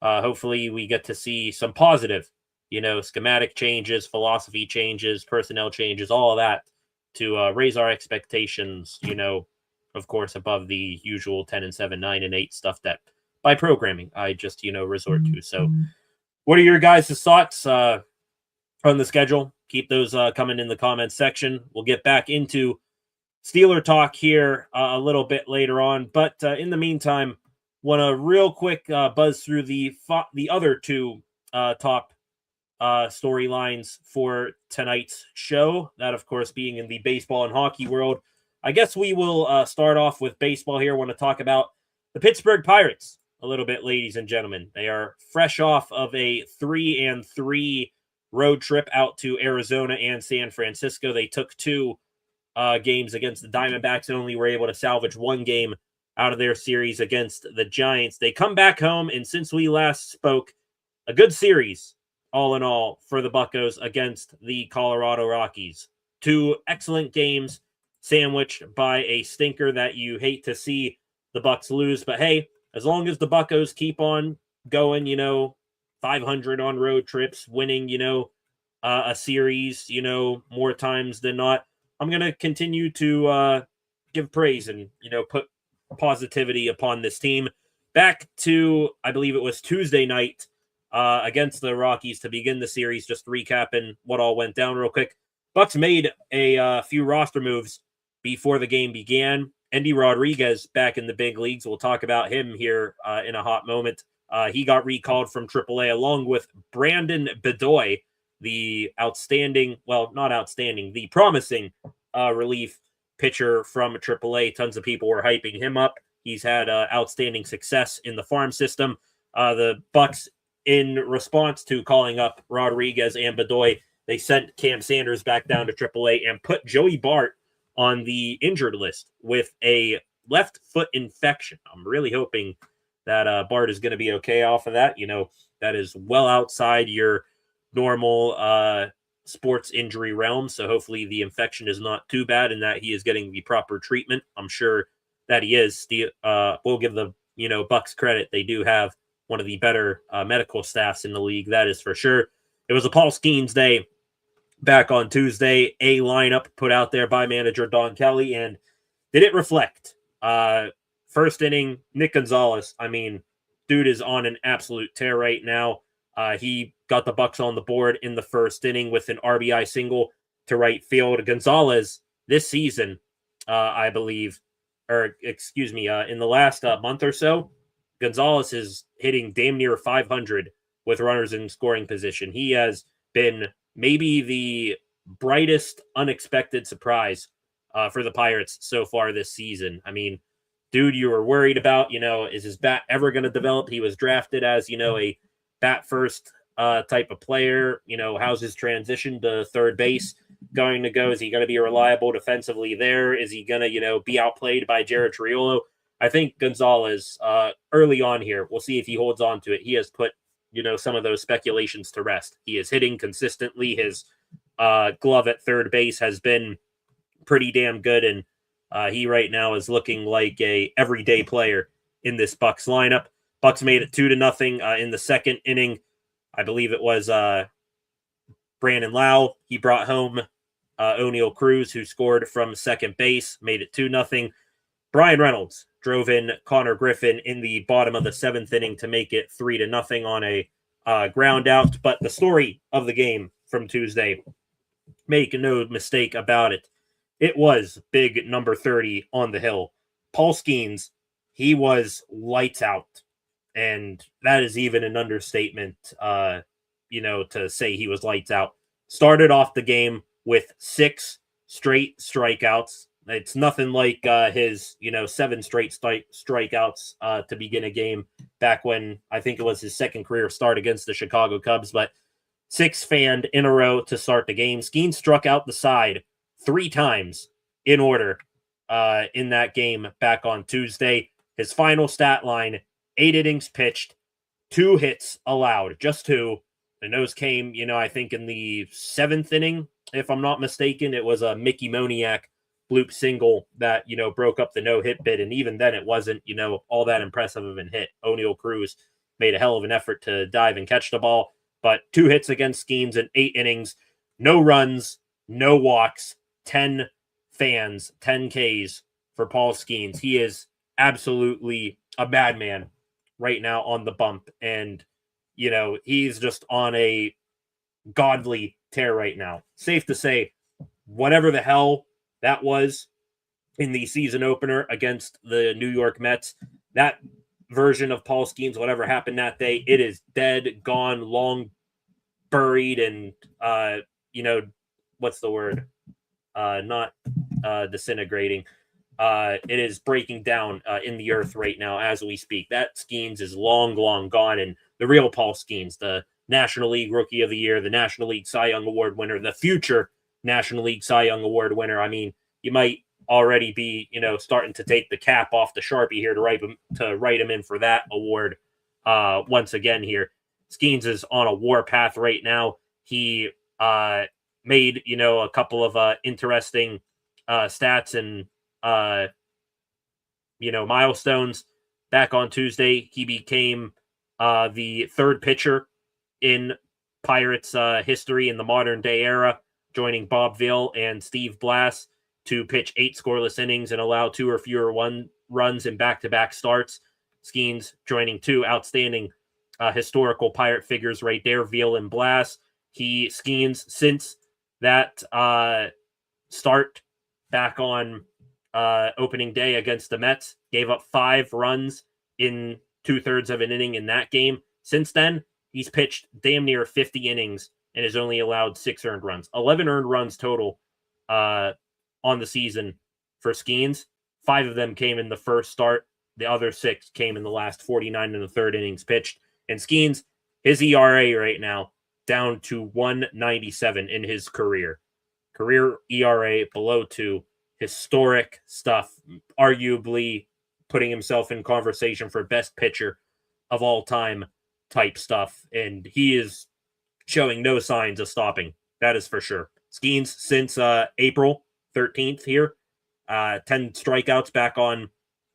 hopefully we get to see some positive, schematic changes, philosophy changes, personnel changes, all of that to raise our expectations, of course, above the usual 10-7, 9-8 stuff that by programming I just, resort to. So what are your guys' thoughts on the schedule? Keep those coming in the comments section. We'll get back into Steeler talk here a little bit later on. But in the meantime, want to real quick buzz through the other two top storylines for tonight's show. That, of course, being in the baseball and hockey world. I guess we will start off with baseball here. I want to talk about the Pittsburgh Pirates a little bit, ladies and gentlemen. They are fresh off of a 3-3 road trip out to Arizona and San Francisco. They took two games against the Diamondbacks and only were able to salvage one game out of their series against the Giants. They come back home, and since we last spoke, a good series, all in all, for the Buccos against the Colorado Rockies. Two excellent games sandwiched by a stinker that you hate to see the Bucs lose. But hey, as long as the Buccos keep on going, 500 on road trips, winning, a series, more times than not, I'm going to continue to give praise and, put positivity upon this team. Back to, I believe it was Tuesday night against the Rockies to begin the series, just recapping what all went down real quick. Bucs made a few roster moves before the game began. Endy Rodriguez back in the big leagues. We'll talk about him here in a hot moment. He got recalled from AAA along with Brandon Bedoy, the the promising relief pitcher from AAA. Tons of people were hyping him up. He's had outstanding success in the farm system. The Bucs, in response to calling up Rodriguez and Bedoy, they sent Cam Sanders back down to AAA and put Joey Bart on the injured list with a left foot infection. I'm really hoping that Bart is going to be okay off of that. That is well outside your normal sports injury realm. So hopefully the infection is not too bad and that he is getting the proper treatment. I'm sure that he is. We'll give the Bucs credit. They do have one of the better medical staffs in the league. That is for sure. It was a Paul Skeens day back on Tuesday. A lineup put out there by manager Don Kelly, and did it reflect? First inning, Nick Gonzalez. I mean, dude is on an absolute tear right now. He got the Bucs on the board in the first inning with an RBI single to right field. Gonzalez this season, I believe, in the last month or so, Gonzalez is hitting damn near 500 with runners in scoring position. He has been maybe the brightest unexpected surprise for the Pirates so far this season. I mean, dude, you were worried about, is his bat ever going to develop? He was drafted as, a bat first type of player. How's his transition to third base going to go? Is he going to be reliable defensively there? Is he going to, be outplayed by Jared Triolo? I think Gonzalez, early on here, we'll see if he holds on to it. He has put, some of those speculations to rest. He is hitting consistently. His glove at third base has been pretty damn good, and he right now is looking like a everyday player in this Bucs lineup. Bucs made it 2-0 in the second inning. I believe it was Brandon Lau. He brought home O'Neal Cruz, who scored from second base, made it 2-0. Brian Reynolds drove in Connor Griffin in the bottom of the seventh inning to make it 3-0 on a ground out. But the story of the game from Tuesday, make no mistake about it, it was big number 30 on the hill. Paul Skeens, he was lights out. And that is even an understatement, to say he was lights out. Started off the game with 6 straight strikeouts. It's nothing like his, 7 straight strikeouts to begin a game back when I think it was his second career start against the Chicago Cubs. But 6 fanned in a row to start the game. Skeens struck out the side 3 times in order in that game back on Tuesday. His final stat line, 8 innings pitched, 2 hits allowed, just 2. And those came, I think in the 7th inning, if I'm not mistaken. It was a Mickey Moniak bloop single that, broke up the no-hit bid. And even then it wasn't, all that impressive of an hit. O'Neal Cruz made a hell of an effort to dive and catch the ball. But 2 hits against Skeens in 8 innings, no runs, no walks, 10 fans, 10 Ks for Paul Skeens. He is absolutely a madman right now on the bump. And, he's just on a godly tear right now. Safe to say, whatever the hell that was in the season opener against the New York Mets, that version of Paul Skeens, whatever happened that day, it is dead, gone, long buried, and, what's the word? Not disintegrating. It is breaking down in the earth right now as we speak. That Skeens is long, long gone. And the real Paul Skeens, the National League Rookie of the Year, the National League Cy Young Award winner, the future National League Cy Young Award winner. I mean, you might already be, starting to take the cap off the Sharpie here to write him in for that award once again here. Skeens is on a war path right now. He made, a couple of interesting stats and milestones. Back on Tuesday, he became the 3rd pitcher in Pirates history in the modern day era, joining Bob Ville and Steve Blass to pitch 8 scoreless innings and allow 2 or fewer runs in back-to-back starts. Skeens joining 2 outstanding historical Pirate figures right there, Ville and Blass. Skeens, since that start back on opening day against the Mets, gave up 5 runs in 2/3 of an inning in that game. Since then, he's pitched damn near 50 innings and has only allowed 6 earned runs. 11 earned runs total on the season for Skeens. 5 of them came in the first start. The other 6 came in the last 49 and the 3rd innings pitched. And Skeens, his ERA right now, down to 1.97 in his career. Career ERA below 2. Historic stuff. Arguably putting himself in conversation for best pitcher of all time type stuff. And he is showing no signs of stopping. That is for sure. Skeens since April 13th here, 10 strikeouts back on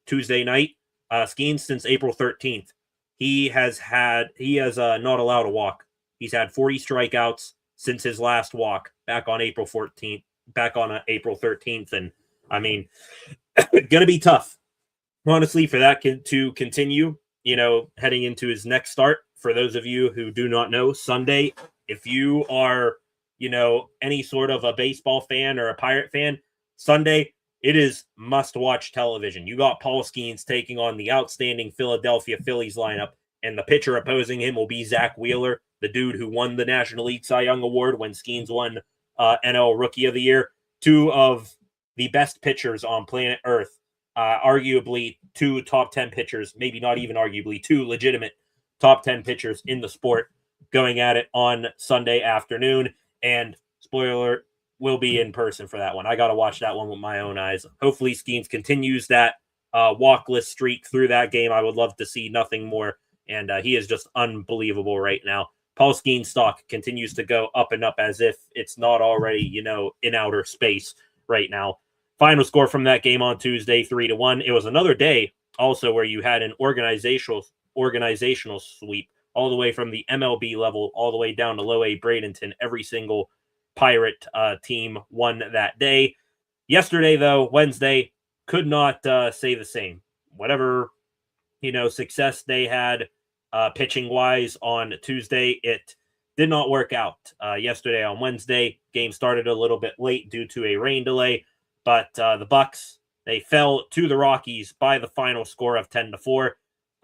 Tuesday night. Skeens since April 13th. He has not allowed a walk. He's had 40 strikeouts since his last walk back on April 14th, back on April 13th. And I mean, gonna be tough, honestly, for that to continue, heading into his next start. For those of you who do not know, Sunday, if you are, any sort of a baseball fan or a Pirate fan, Sunday, it is must-watch television. You got Paul Skeens taking on the outstanding Philadelphia Phillies lineup, and the pitcher opposing him will be Zach Wheeler, the dude who won the National League Cy Young Award when Skeens won NL Rookie of the Year. Two of the best pitchers on planet Earth, arguably two top 10 pitchers, maybe not even arguably, two legitimate top 10 pitchers in the sport going at it on Sunday afternoon. And spoiler alert, will be in person for that one. I got to watch that one with my own eyes. Hopefully Skeens continues that walkless streak through that game. I would love to see nothing more. And he is just unbelievable right now. Paul Skeens' stock continues to go up and up as if it's not already, in outer space right now. Final score from that game on Tuesday, 3-1. It was another day also where you had an organizational sweep all the way from the MLB level all the way down to low A Bradenton. Every single Pirate team won that day. Yesterday, though, Wednesday, could not say the same. Whatever, success they had pitching-wise on Tuesday, it did not work out. Yesterday on Wednesday, game started a little bit late due to a rain delay, but the Bucs, they fell to the Rockies by the final score of 10-4.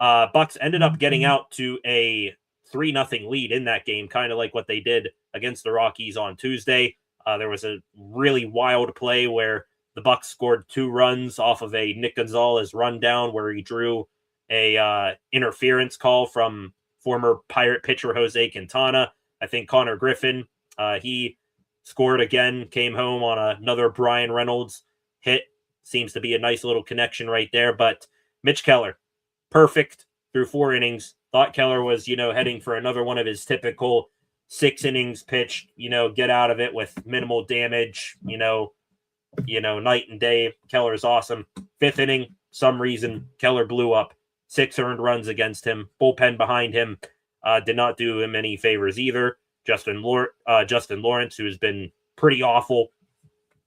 Bucs ended up getting out to a 3-0 lead in that game, kind of like what they did against the Rockies on Tuesday. There was a really wild play where the Bucs scored 2 runs off of a Nick Gonzalez rundown where he drew a interference call from former Pirate pitcher Jose Quintana. I think Connor Griffin, he scored again, came home on another Brian Reynolds hit. Seems to be a nice little connection right there. But Mitch Keller, perfect through 4 innings. Thought Keller was, heading for another one of his typical 6 innings pitch, get out of it with minimal damage, night and day. Keller's awesome. 5th inning, some reason, Keller blew up. 6 earned runs against him. Bullpen behind him did not do him any favors either. Justin Lawrence, who has been pretty awful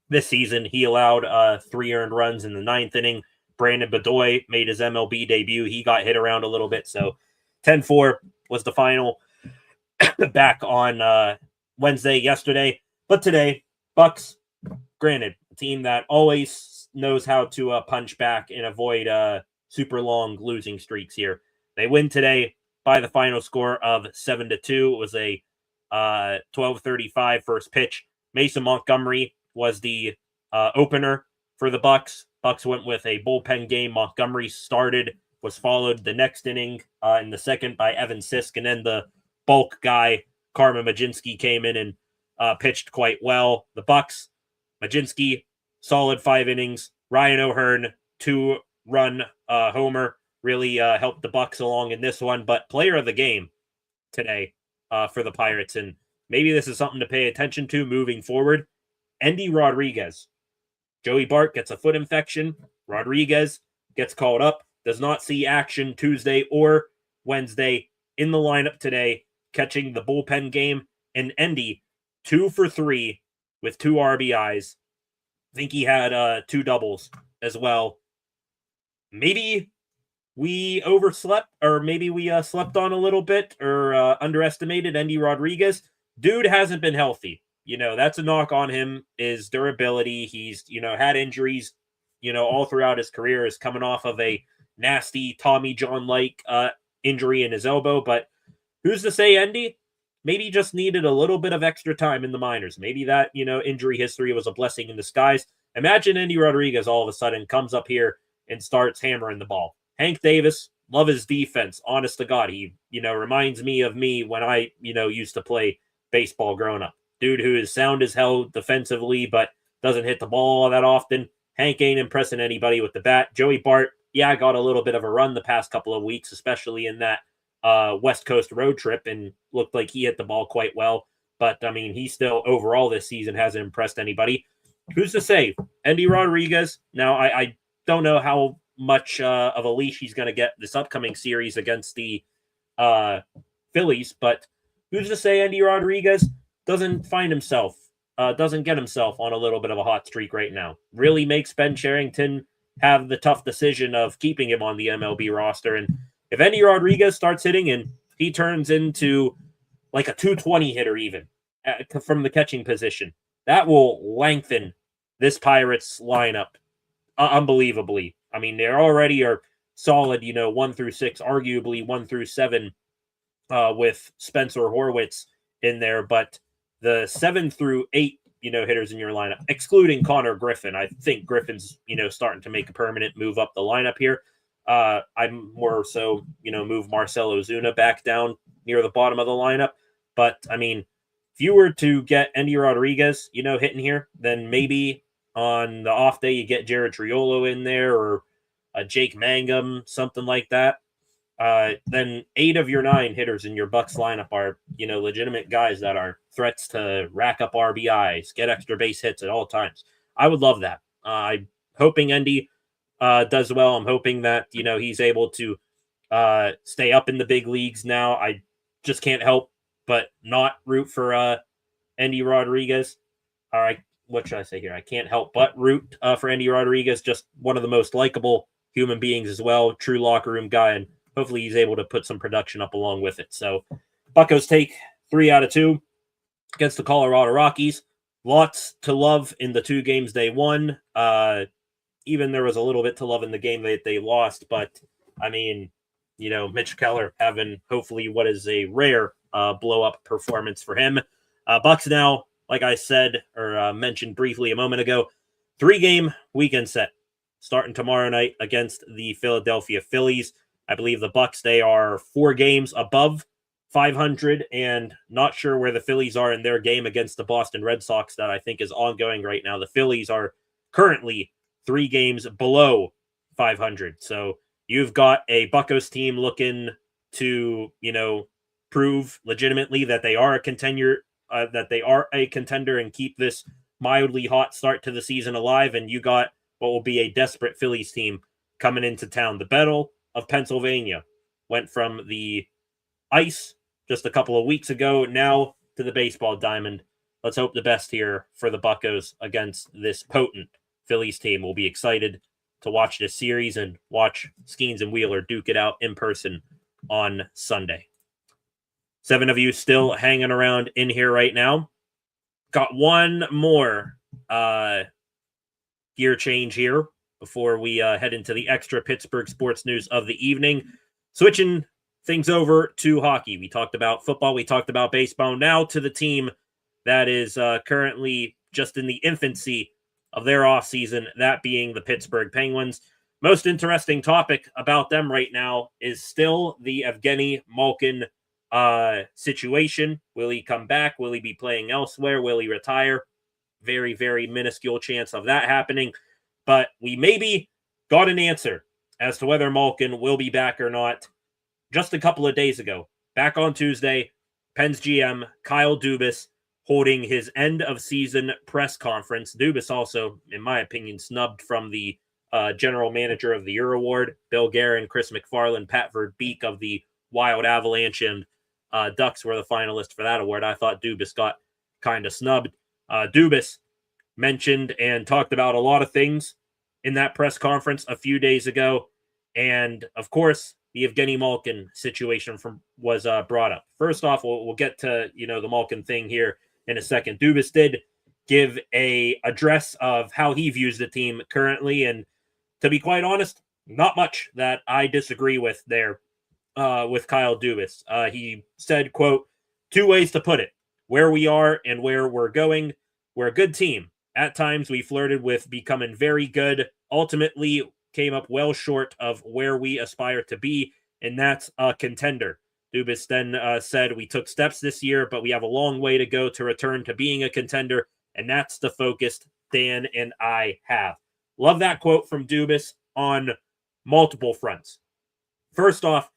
this season, he allowed 3 earned runs in the 9th inning. Brandon Bedoy made his MLB debut. He got hit around a little bit. So 10-4 was the final back on Wednesday yesterday. But today, Bucs, granted, a team that always knows how to punch back and avoid super long losing streaks here. They win today by the final score of 7-2. It was a 12:35 first pitch. Mason Montgomery was the opener for the Bucs. Bucs went with a bullpen game. Montgomery started, was followed the next inning in the second by Evan Sisk, and then the bulk guy, Karma Majinski, came in and pitched quite well. The Bucs, Majinski, solid 5 innings. Ryan O'Hearn, 2-run homer, really helped the Bucs along in this one. But player of the game today for the Pirates, and maybe this is something to pay attention to moving forward, Endy Rodriguez. Joey Bart gets a foot infection. Rodriguez gets called up, does not see action Tuesday or Wednesday in the lineup today, catching the bullpen game. And Endy, 2 for 3 with 2 RBIs. I think he had 2 doubles as well. Maybe we overslept, or maybe we slept on a little bit, or underestimated Endy Rodriguez. Dude hasn't been healthy. That's a knock on him, is durability. He's, had injuries, all throughout his career, is coming off of a nasty Tommy John-like injury in his elbow. But who's to say Endy maybe just needed a little bit of extra time in the minors? Maybe that, injury history was a blessing in disguise. Imagine Endy Rodriguez all of a sudden comes up here and starts hammering the ball. Hank Davis, love his defense. Honest to God, he, reminds me of me when I, used to play baseball growing up. Dude who is sound as hell defensively, but doesn't hit the ball that often. Hank ain't impressing anybody with the bat. Joey Bart, got a little bit of a run the past couple of weeks, especially in that West Coast road trip and looked like he hit the ball quite well. But, I mean, he still overall this season hasn't impressed anybody. Who's to say? Endy Rodriguez, now I don't know how much of a leash he's going to get this upcoming series against the Phillies, but who's to say Endy Rodriguez doesn't find himself, doesn't get himself on a little bit of a hot streak right now? Really makes Ben Cherington have the tough decision of keeping him on the MLB roster. And if Endy Rodriguez starts hitting and he turns into like a 220 hitter even from the catching position, that will lengthen this Pirates lineup unbelievably. I mean, they already are solid, 1 through 6, arguably 1 through 7 with Spencer Horwitz in there, but the 7 through 8, hitters in your lineup, excluding Connor Griffin. I think Griffin's, starting to make a permanent move up the lineup here. I'm more so, move Marcell Ozuna back down near the bottom of the lineup. But, I mean, if you were to get Endy Rodriguez, hitting here, then maybe on the off day you get Jared Triolo in there or Jake Mangum, something like that. Then 8 of your 9 hitters in your Bucs lineup are, legitimate guys that are threats to rack up RBIs, get extra base hits at all times. I would love that. I'm hoping Endy does well. I'm hoping that, he's able to stay up in the big leagues now. I just can't help but not root for Endy Rodriguez. All right, what should I say here? I can't help but root for Endy Rodriguez, just one of the most likable human beings as well, true locker room guy, and hopefully he's able to put some production up along with it. So Buccos take 3 out of 2 against the Colorado Rockies. Lots to love in the 2 games they won. Even there was a little bit to love in the game that they lost. But, I mean, Mitch Keller having hopefully what is a rare blow-up performance for him. Bucs now, like I said or mentioned briefly a moment ago, 3-game weekend set starting tomorrow night against the Philadelphia Phillies. I believe the Bucs, they are 4 games above 500, and not sure where the Phillies are in their game against the Boston Red Sox that I think is ongoing right now. The Phillies are currently 3 games below 500. So you've got a Buccos team looking to, prove legitimately that they are a contender, and keep this mildly hot start to the season alive. And you got what will be a desperate Phillies team coming into town. The Battle of Pennsylvania went from the ice just a couple of weeks ago now to the baseball diamond. Let's hope the best here for the Buccos against this potent Phillies team. We'll be excited to watch this series and watch Skeens and Wheeler duke it out in person on Sunday. 7 of you still hanging around in here right now. Got one more gear change here before we head into the extra Pittsburgh sports news of the evening. Switching things over to hockey. We talked about football. We talked about baseball. Now to the team that is currently just in the infancy of their offseason, that being the Pittsburgh Penguins. Most interesting topic about them right now is still the Evgeni Malkin situation. Will he come back? Will he be playing elsewhere? Will he retire? Very, very minuscule chance of that happening. But we maybe got an answer as to whether Malkin will be back or not just a couple of days ago. Back on Tuesday, Pens GM Kyle Dubas holding his end-of-season press conference. Dubas also, in my opinion, snubbed from the General Manager of the Year award. Bill Guerin, Chris McFarland, Pat Verbeek of the Wild Avalanche, and Ducks were the finalists for that award. I thought Dubas got kind of snubbed. Dubas mentioned and talked about a lot of things in that press conference a few days ago. And, of course, the Evgeni Malkin situation was brought up. First off, we'll get to, the Malkin thing here in a second. Dubas did give a address of how he views the team currently. And to be quite honest, not much that I disagree with there with Kyle Dubas. He said, quote, 2 ways to put it: where we are and where we're going. We're a good team. At times we flirted with becoming very good. Ultimately came up well short of where we aspire to be, and that's a contender. Dubas then said, we took steps this year, but we have a long way to go to return to being a contender, and that's the focus Dan and I have. Love that quote from Dubas on multiple fronts. First off,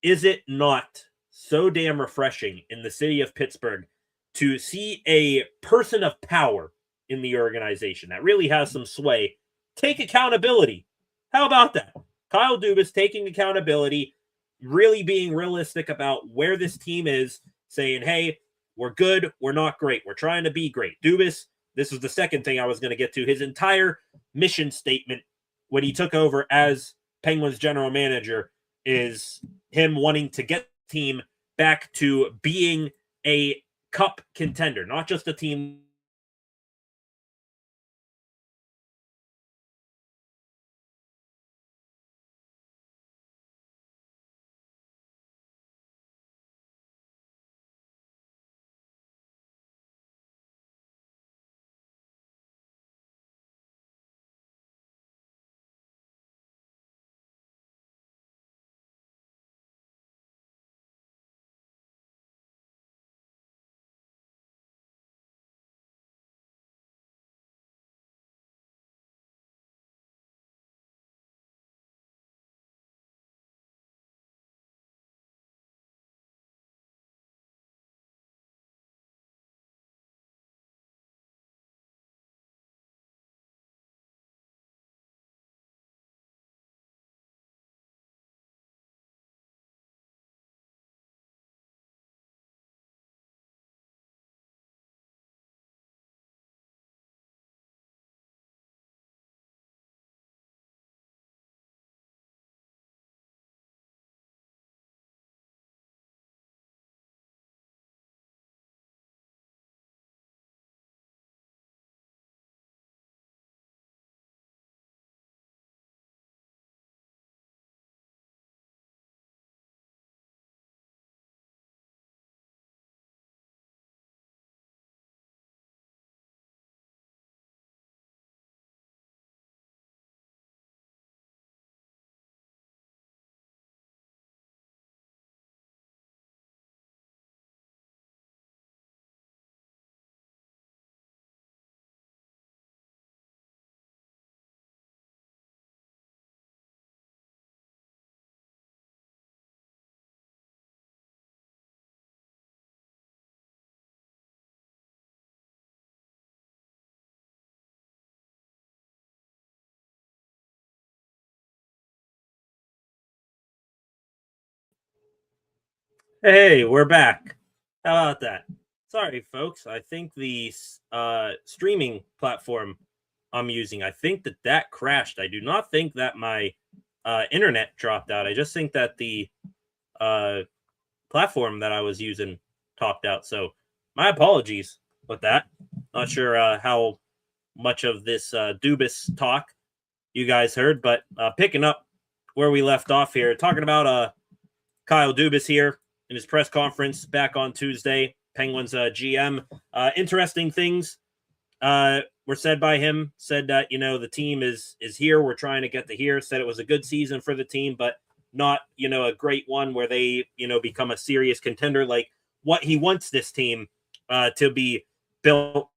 is it not so damn refreshing in the city of Pittsburgh to see a person of power in the organization that really has some sway take accountability? How about that? Kyle Dubas taking accountability, really being realistic about where this team is, saying, hey, we're good, we're not great, we're trying to be great. Dubas, this was the second thing I was going to get to, his entire mission statement when he took over as Penguins general manager is him wanting to get the team back to being a cup contender, not just a team. Hey, we're back. How about that? Sorry, folks. I think the streaming platform I'm using, I think that crashed. I do not think that my internet dropped out. I just think that the uh, platform that I was using topped out. So my apologies with that. Not sure how much of this Dubas talk you guys heard, but picking up where we left off here, talking about Kyle Dubas here in his press conference back on Tuesday. Penguins GM. Interesting things were said by him. Said that the team is here. We're trying to get to here. Said it was a good season for the team, but not a great one where they become a serious contender like what he wants this team to be built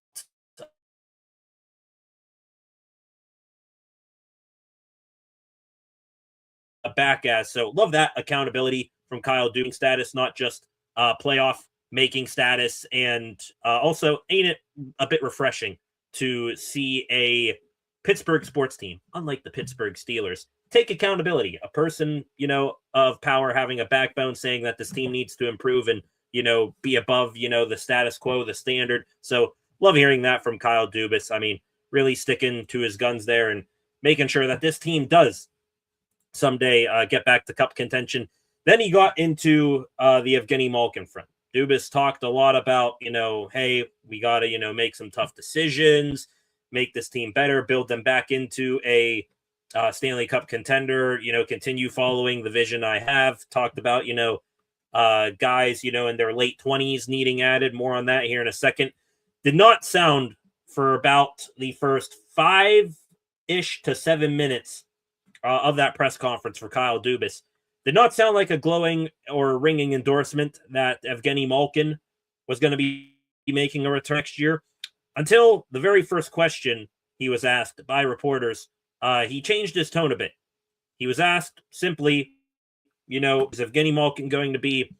back as. So love that accountability from Kyle doing status, not just playoff making status. And also, ain't it a bit refreshing to see a Pittsburgh sports team, unlike the Pittsburgh Steelers, take accountability? A person, of power having a backbone saying that this team needs to improve and, be above, the status quo, the standard. So love hearing that from Kyle Dubas. I mean, really sticking to his guns there and making sure that this team does someday get back to cup contention. Then he got into the Evgeni Malkin front. Dubas talked a lot about, hey, we got to, make some tough decisions, make this team better, build them back into a Stanley Cup contender, continue following the vision I have. Talked about, guys, in their late 20s needing added. More on that here in a second. Did not sound for about the first 5-ish to 7 minutes of that press conference for Kyle Dubas. Did not sound like a glowing or ringing endorsement that Evgeni Malkin was going to be making a return next year until the very first question he was asked by reporters. He changed his tone a bit. He was asked simply, is Evgeni Malkin going to be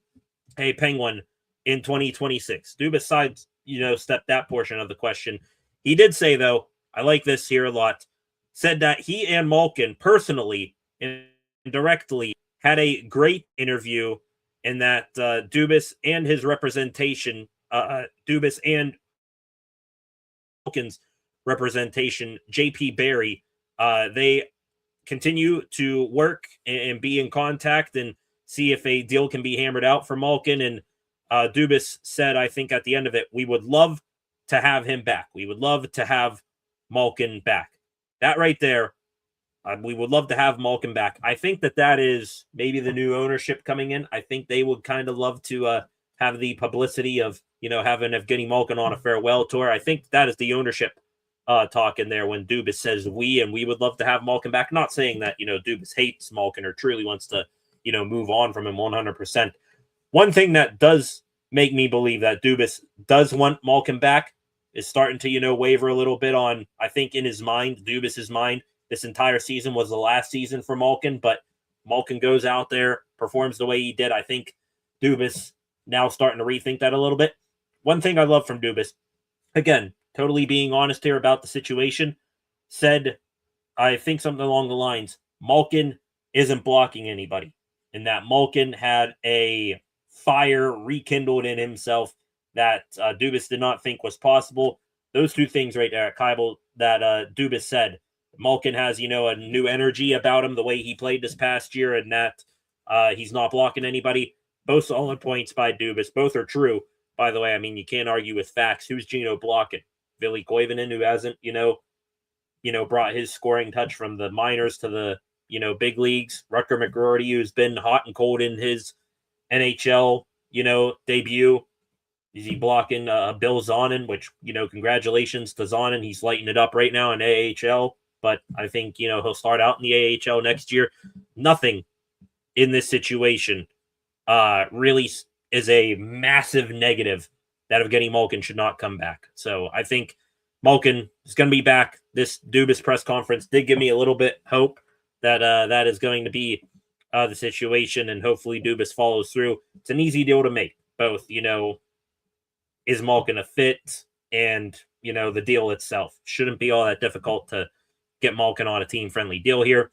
a Penguin in 2026? Dubas stepped that portion of the question. He did say, though, I like this here a lot, said that he and Malkin personally and directly had a great interview, and that Dubas and his representation, Dubas and Malkin's representation, JP Barry, they continue to work and be in contact and see if a deal can be hammered out for Malkin. And Dubas said, I think at the end of it, we would love to have him back. We would love to have Malkin back. That right there, we would love to have Malkin back. I think that is maybe the new ownership coming in. I think they would kind of love to have the publicity of, having Evgeni Malkin on a farewell tour. I think that is the ownership talk in there when Dubas says and we would love to have Malkin back. Not saying that, Dubas hates Malkin or truly wants to, move on from him 100%. One thing that does make me believe that Dubas does want Malkin back is starting to, waver a little bit on, I think in his mind, Dubas's mind, this entire season was the last season for Malkin, but Malkin goes out there, performs the way he did. I think Dubas now starting to rethink that a little bit. One thing I love from Dubas, again, totally being honest here about the situation, said, I think something along the lines, Malkin isn't blocking anybody, and that Malkin had a fire rekindled in himself that Dubas did not think was possible. Those two things right there, Kyle, that Dubas said. Malkin has, a new energy about him, the way he played this past year, and that he's not blocking anybody. Both solid points by Dubas. Both are true, by the way. I mean, you can't argue with facts. Who's Gino blocking? Billy Koivunen, who hasn't, brought his scoring touch from the minors to the, big leagues. Rutger McGroarty, who's been hot and cold in his NHL, debut. Is he blocking Bill Zonin, which, congratulations to Zonin. He's lighting it up right now in AHL. But I think, he'll start out in the AHL next year. Nothing in this situation really is a massive negative that Evgeni Malkin should not come back. So I think Malkin is going to be back. This Dubas press conference did give me a little bit hope that that is going to be the situation, and hopefully Dubas follows through. It's an easy deal to make. Both, is Malkin a fit, and, the deal itself. Shouldn't be all that difficult to get Malkin on a team-friendly deal here.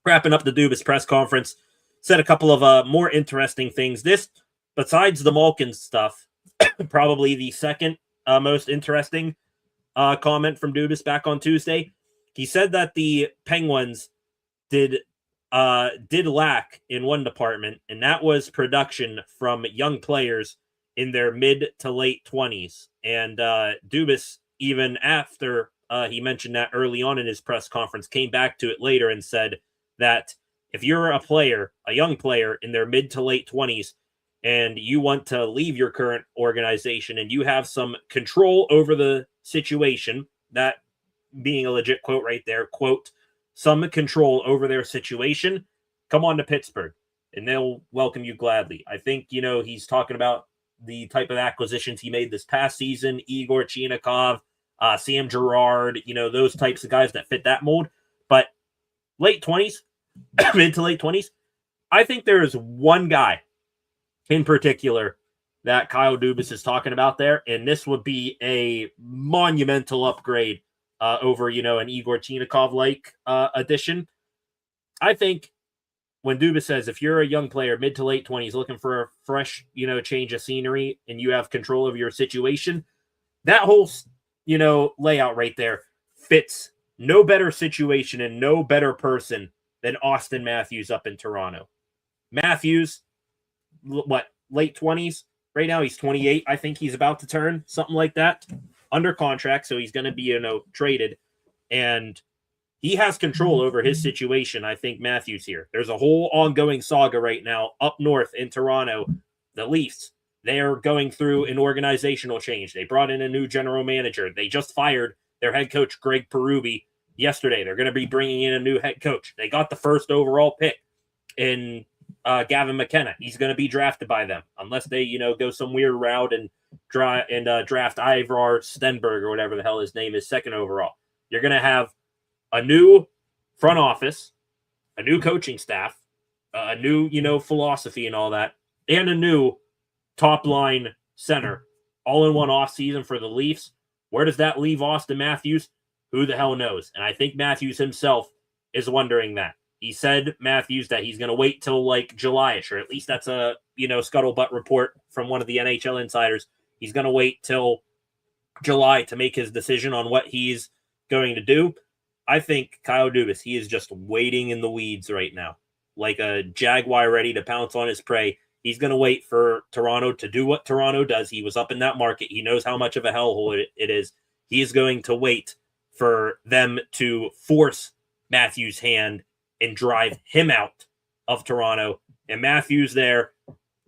Wrapping up the Dubas press conference, said a couple of more interesting things. This, besides the Malkin stuff, probably the second most interesting comment from Dubas back on Tuesday. He said that the Penguins did lack in one department, and that was production from young players in their mid to late 20s. And Dubas, even after he mentioned that early on in his press conference, came back to it later and said that if you're a young player in their mid to late 20s, and you want to leave your current organization and you have some control over the situation, that being a legit quote right there, quote, some control over their situation, come on to Pittsburgh and they'll welcome you gladly. I think, he's talking about the type of acquisitions he made this past season, Igor Chinakhov, Sam Girard, those types of guys that fit that mold. But late 20s, mid to late 20s, I think there is one guy in particular that Kyle Dubas is talking about there, and this would be a monumental upgrade over, an Igor Chinakhov-like addition. I think when Dubas says if you're a young player, mid to late 20s, looking for a fresh, change of scenery, and you have control of your situation, that whole, layout right there fits no better situation and no better person than Austin Matthews up in Toronto. Matthews, late 20s? Right now he's 28. I think he's about to turn, something like that, under contract, so he's going to be, traded. And he has control over his situation, I think, Matthews here. There's a whole ongoing saga right now up north in Toronto. The Leafs, they're going through an organizational change. They brought in a new general manager. They just fired their head coach, Greg Berube, yesterday. They're going to be bringing in a new head coach. They got the first overall pick in Gavin McKenna. He's going to be drafted by them unless they, go some weird route and draft Ivar Stenberg or whatever the hell his name is, second overall. You're going to have a new front office, a new coaching staff, a new, philosophy and all that, and a new top line center all in one offseason for the Leafs. Where does that leave Austin Matthews? Who the hell knows? And I think Matthews himself is wondering that. He said, Matthews, that he's going to wait till like July-ish, or at least that's a, scuttlebutt report from one of the NHL insiders. He's going to wait till July to make his decision on what he's going to do. I think Kyle Dubas, he is just waiting in the weeds right now, like a jaguar ready to pounce on his prey. He's going to wait for Toronto to do what Toronto does. He was up in that market. He knows how much of a hellhole it is. He is going to wait for them to force Matthews' hand and drive him out of Toronto. And Matthews there,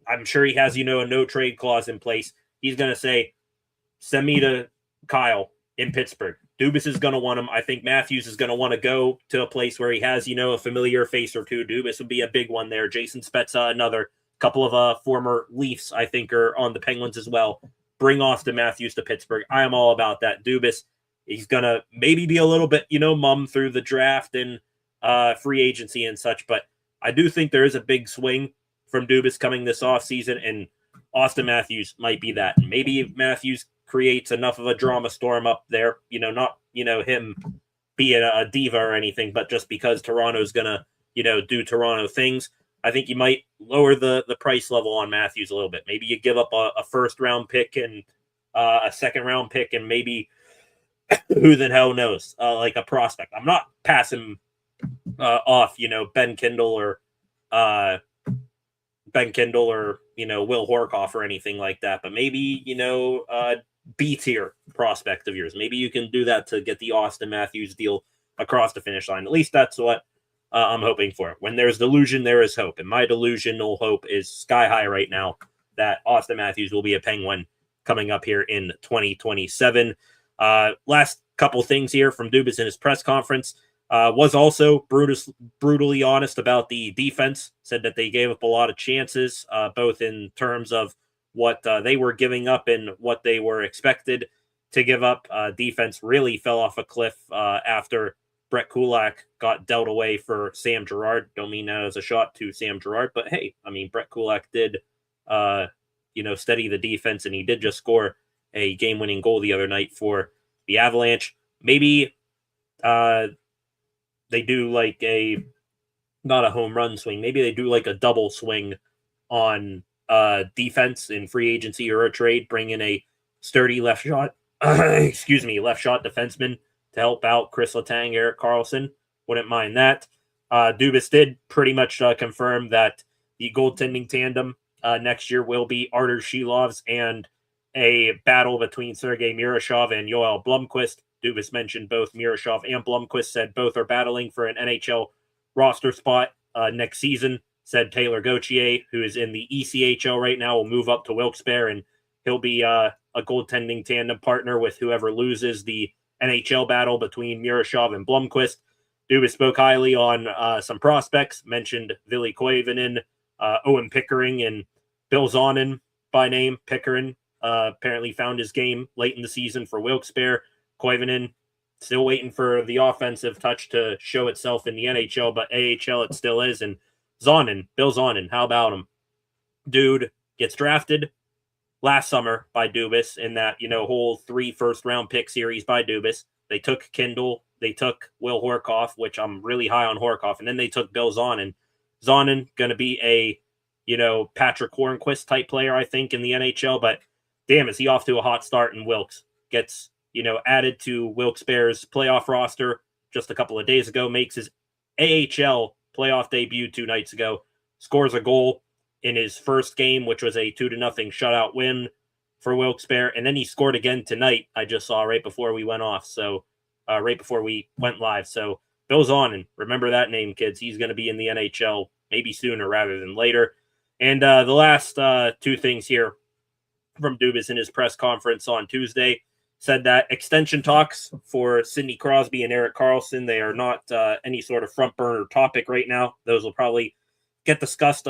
I'm sure he has, a no trade clause in place. He's going to say, send me to Kyle in Pittsburgh. Dubas is going to want him. I think Matthews is going to want to go to a place where he has, a familiar face or two. Dubas would be a big one there. Jason Spezza, another. Couple of former Leafs, I think, are on the Penguins as well. Bring Austin Matthews to Pittsburgh. I am all about that. Dubas, he's going to maybe be a little bit, mum through the draft and free agency and such. But I do think there is a big swing from Dubas coming this offseason, and Austin Matthews might be that. Maybe Matthews creates enough of a drama storm up there, not, him being a diva or anything, but just because Toronto's going to, do Toronto things. I think you might lower the price level on Matthews a little bit. Maybe you give up a first-round pick and a second-round pick and maybe who the hell knows, like a prospect. I'm not passing off, Ben Kindle or Will Horkoff or anything like that. But maybe, B-tier prospect of yours. Maybe you can do that to get the Austin Matthews deal across the finish line. At least that's what I'm hoping for. When there's delusion, there is hope. And my delusional hope is sky high right now that Austin Matthews will be a Penguin coming up here in 2027. Last couple things here from Dubas in his press conference. Was also brutally honest about the defense. Said that they gave up a lot of chances, both in terms of what they were giving up and what they were expected to give up. Defense really fell off a cliff after Brett Kulak got dealt away for Sam Girard. Don't mean that as a shot to Sam Girard, but hey, I mean, Brett Kulak did, steady the defense, and he did just score a game-winning goal the other night for the Avalanche. Maybe they do like not a home run swing. Maybe they do like a double swing on defense in free agency or a trade, bring in a sturdy left shot defenseman to help out Chris Letang, Erik Karlsson. Wouldn't mind that. Dubas did pretty much confirm that the goaltending tandem next year will be Artur Shilovs and a battle between Sergei Murashov and Yoel Blomqvist. Dubas mentioned both Murashov and Blomqvist, said both are battling for an NHL roster spot next season. Said Taylor Gauthier, who is in the ECHL right now, will move up to Wilkes-Barre, and he'll be a goaltending tandem partner with whoever loses the NHL battle between Murashov and Blomqvist. Dubas spoke highly on some prospects, mentioned Ville Koivunen, Owen Pickering, and Bill Zonin by name. Pickering apparently found his game late in the season for Wilkes-Barre. Koivunen still waiting for the offensive touch to show itself in the NHL, but AHL it still is. And Zonin, Bill Zonin, how about him? Dude gets drafted last summer by Dubas in that, whole 3 first-round pick series by Dubas. They took Kindle. They took Will Horkoff, which I'm really high on Horkoff, and then they took Bill Zonin. Zonin going to be a, Patrick Hornquist type player, I think, in the NHL, but damn, is he off to a hot start in Wilkes. Gets, added to Wilkes-Barre's playoff roster just a couple of days ago, makes his AHL playoff debut 2 nights ago, scores a goal in his first game, which was a 2-0 shutout win for Wilkes-Barre, and then he scored again tonight, I just saw right before we went off, so right before we went live. So Bill Zonin, remember that name, kids. He's going to be in the NHL maybe sooner rather than later. And the last 2 things here from Dubas in his press conference on Tuesday, said that extension talks for Sidney Crosby and Erik Karlsson, they are not any sort of front burner topic right now. Those will probably get discussed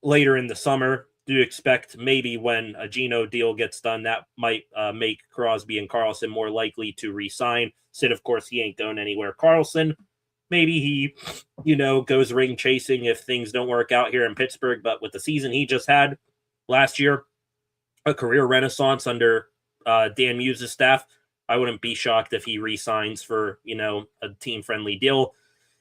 later in the summer. Do expect maybe when a Gino deal gets done, that might make Crosby and Karlsson more likely to re-sign. Sid, of course, he ain't going anywhere. Karlsson, maybe he, goes ring chasing if things don't work out here in Pittsburgh. But with the season he just had last year, a career renaissance under Dan Muse's staff, I wouldn't be shocked if he re-signs for, a team-friendly deal.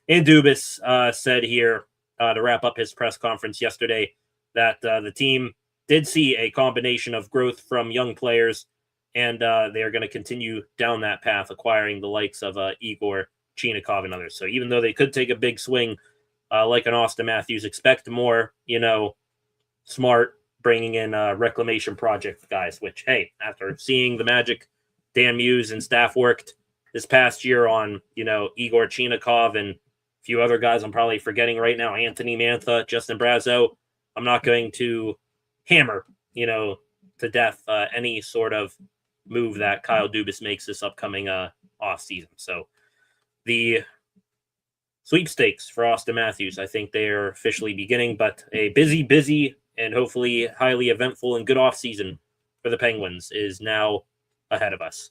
And Dubas said here to wrap up his press conference yesterday that the team did see a combination of growth from young players, and they are going to continue down that path, acquiring the likes of Igor Chinikov and others. So even though they could take a big swing like an Austin Matthews, expect more, smart, bringing in reclamation project guys, which, hey, after seeing the magic Dan Muse and staff worked this past year on, Igor Chinikov and a few other guys I'm probably forgetting right now, Anthony Mantha, Justin Brazeau, I'm not going to hammer, to death any sort of move that Kyle Dubas makes this upcoming off season. So the sweepstakes for Austin Matthews, I think they are officially beginning, but a busy, and hopefully highly eventful and good offseason for the Penguins is now ahead of us.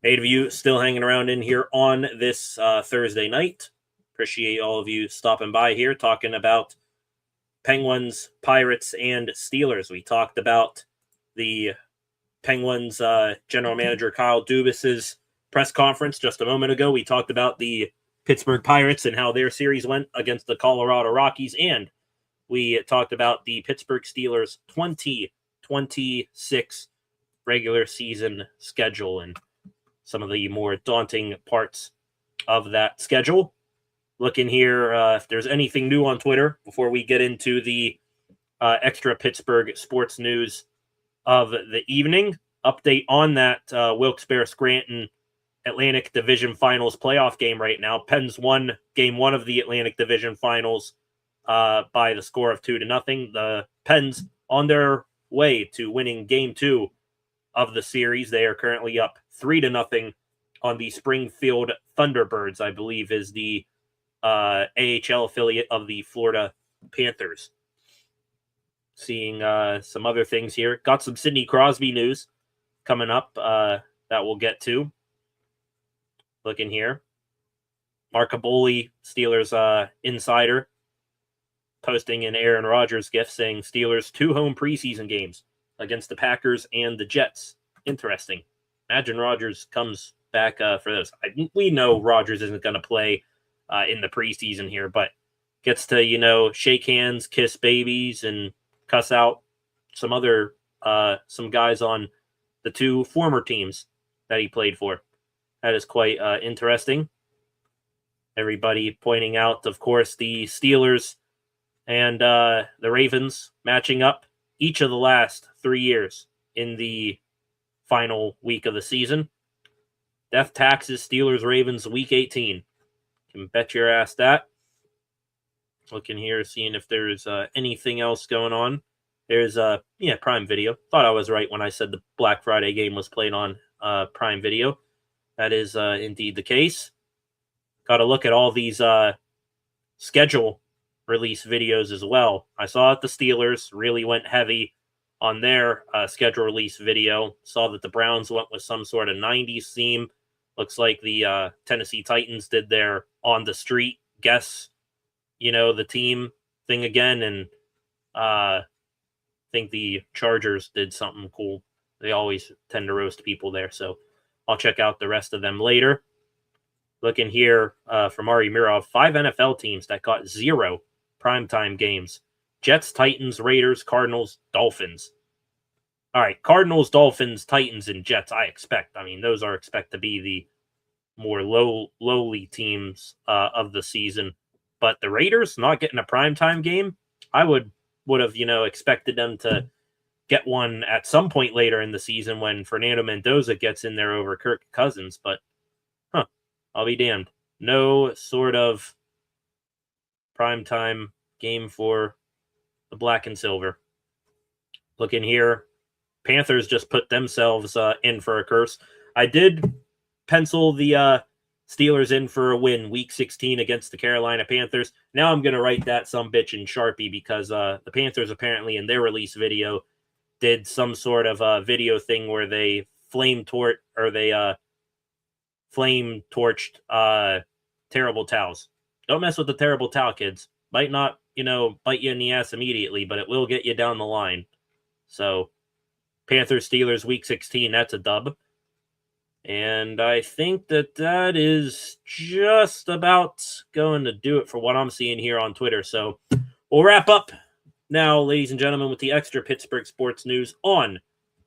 8 of you still hanging around in here on this Thursday night. Appreciate all of you stopping by here, talking about Penguins, Pirates, and Steelers. We talked about the Penguins general manager Kyle Dubas's press conference just a moment ago. We talked about the Pittsburgh Pirates and how their series went against the Colorado Rockies, and we talked about the Pittsburgh Steelers 2026 regular season schedule and some of the more daunting parts of that schedule. Looking here, if there's anything new on Twitter before we get into the extra Pittsburgh sports news of the evening. Update on that Wilkes-Barre-Scranton Atlantic Division Finals playoff game right now. Pens won Game 1 of the Atlantic Division Finals by the score of 2-0. The Pens on their way to winning Game 2 of the series. They are currently up 3-0 on the Springfield Thunderbirds, I believe is the AHL affiliate of the Florida Panthers. Seeing some other things here. Got some Sidney Crosby news coming up that we'll get to. Looking here. Mark Aboli, Steelers insider, posting an Aaron Rodgers gift saying Steelers 2 home preseason games against the Packers and the Jets. Interesting. Imagine Rodgers comes back for those. We know Rodgers isn't going to play in the preseason here, but gets to, shake hands, kiss babies, and cuss out some other some guys on the 2 former teams that he played for. That is quite interesting. Everybody pointing out, of course, the Steelers and the Ravens matching up each of the last 3 years in the final week of the season. Death taxes, Steelers, Ravens, week 18. Can bet your ass that. Looking here, seeing if there's anything else going on. There's Prime Video. Thought I was right when I said the Black Friday game was played on Prime Video. That is indeed the case. Got to look at all these schedule release videos as well. I saw that the Steelers really went heavy on their schedule release video. Saw that the Browns went with some sort of 90s theme. Looks like the Tennessee Titans did their on the street guess, the team thing again. And I think the Chargers did something cool. They always tend to roast people there. So I'll check out the rest of them later. Looking here from Ari Mirov, 5 NFL teams that got 0 primetime games. Jets, Titans, Raiders, Cardinals, Dolphins. All right, Cardinals, Dolphins, Titans, and Jets, I expect. I mean, those are expect to be the more lowly teams of the season. But the Raiders not getting a primetime game, I would have, expected them to get one at some point later in the season when Fernando Mendoza gets in there over Kirk Cousins. But, I'll be damned. No sort of primetime game for the black and silver. Looking here, Panthers just put themselves in for a curse. I did pencil the Steelers in for a win week 16 against the Carolina Panthers. Now I'm going to write that sumbitch in Sharpie because the Panthers apparently in their release video did some sort of video thing where they flame torched terrible towels. Don't mess with the terrible towel, kids. Might not, bite you in the ass immediately, but it will get you down the line. So, Panthers, Steelers, Week 16, that's a dub. And I think that is just about going to do it for what I'm seeing here on Twitter. So, we'll wrap up now, ladies and gentlemen, with the extra Pittsburgh sports news on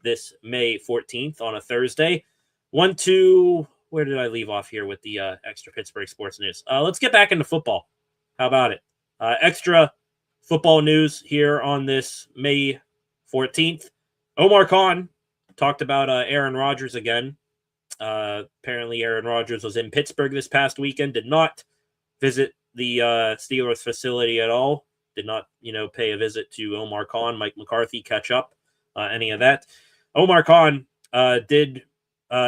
this May 14th on a Thursday. Where did I leave off here with the extra Pittsburgh sports news? Let's get back into football. How about it? Extra football news here on this May 14th. Omar Khan talked about Aaron Rodgers again. Apparently Aaron Rodgers was in Pittsburgh this past weekend, did not visit the Steelers facility at all, did not, pay a visit to Omar Khan, Mike McCarthy, catch up, any of that. Omar Khan did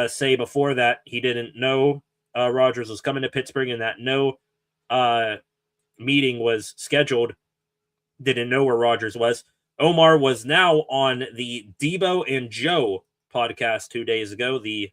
say before that he didn't know Rodgers was coming to Pittsburgh and that no meeting was scheduled, didn't know where Rodgers was. Omar was now on the Debo and Joe podcast 2 days ago, the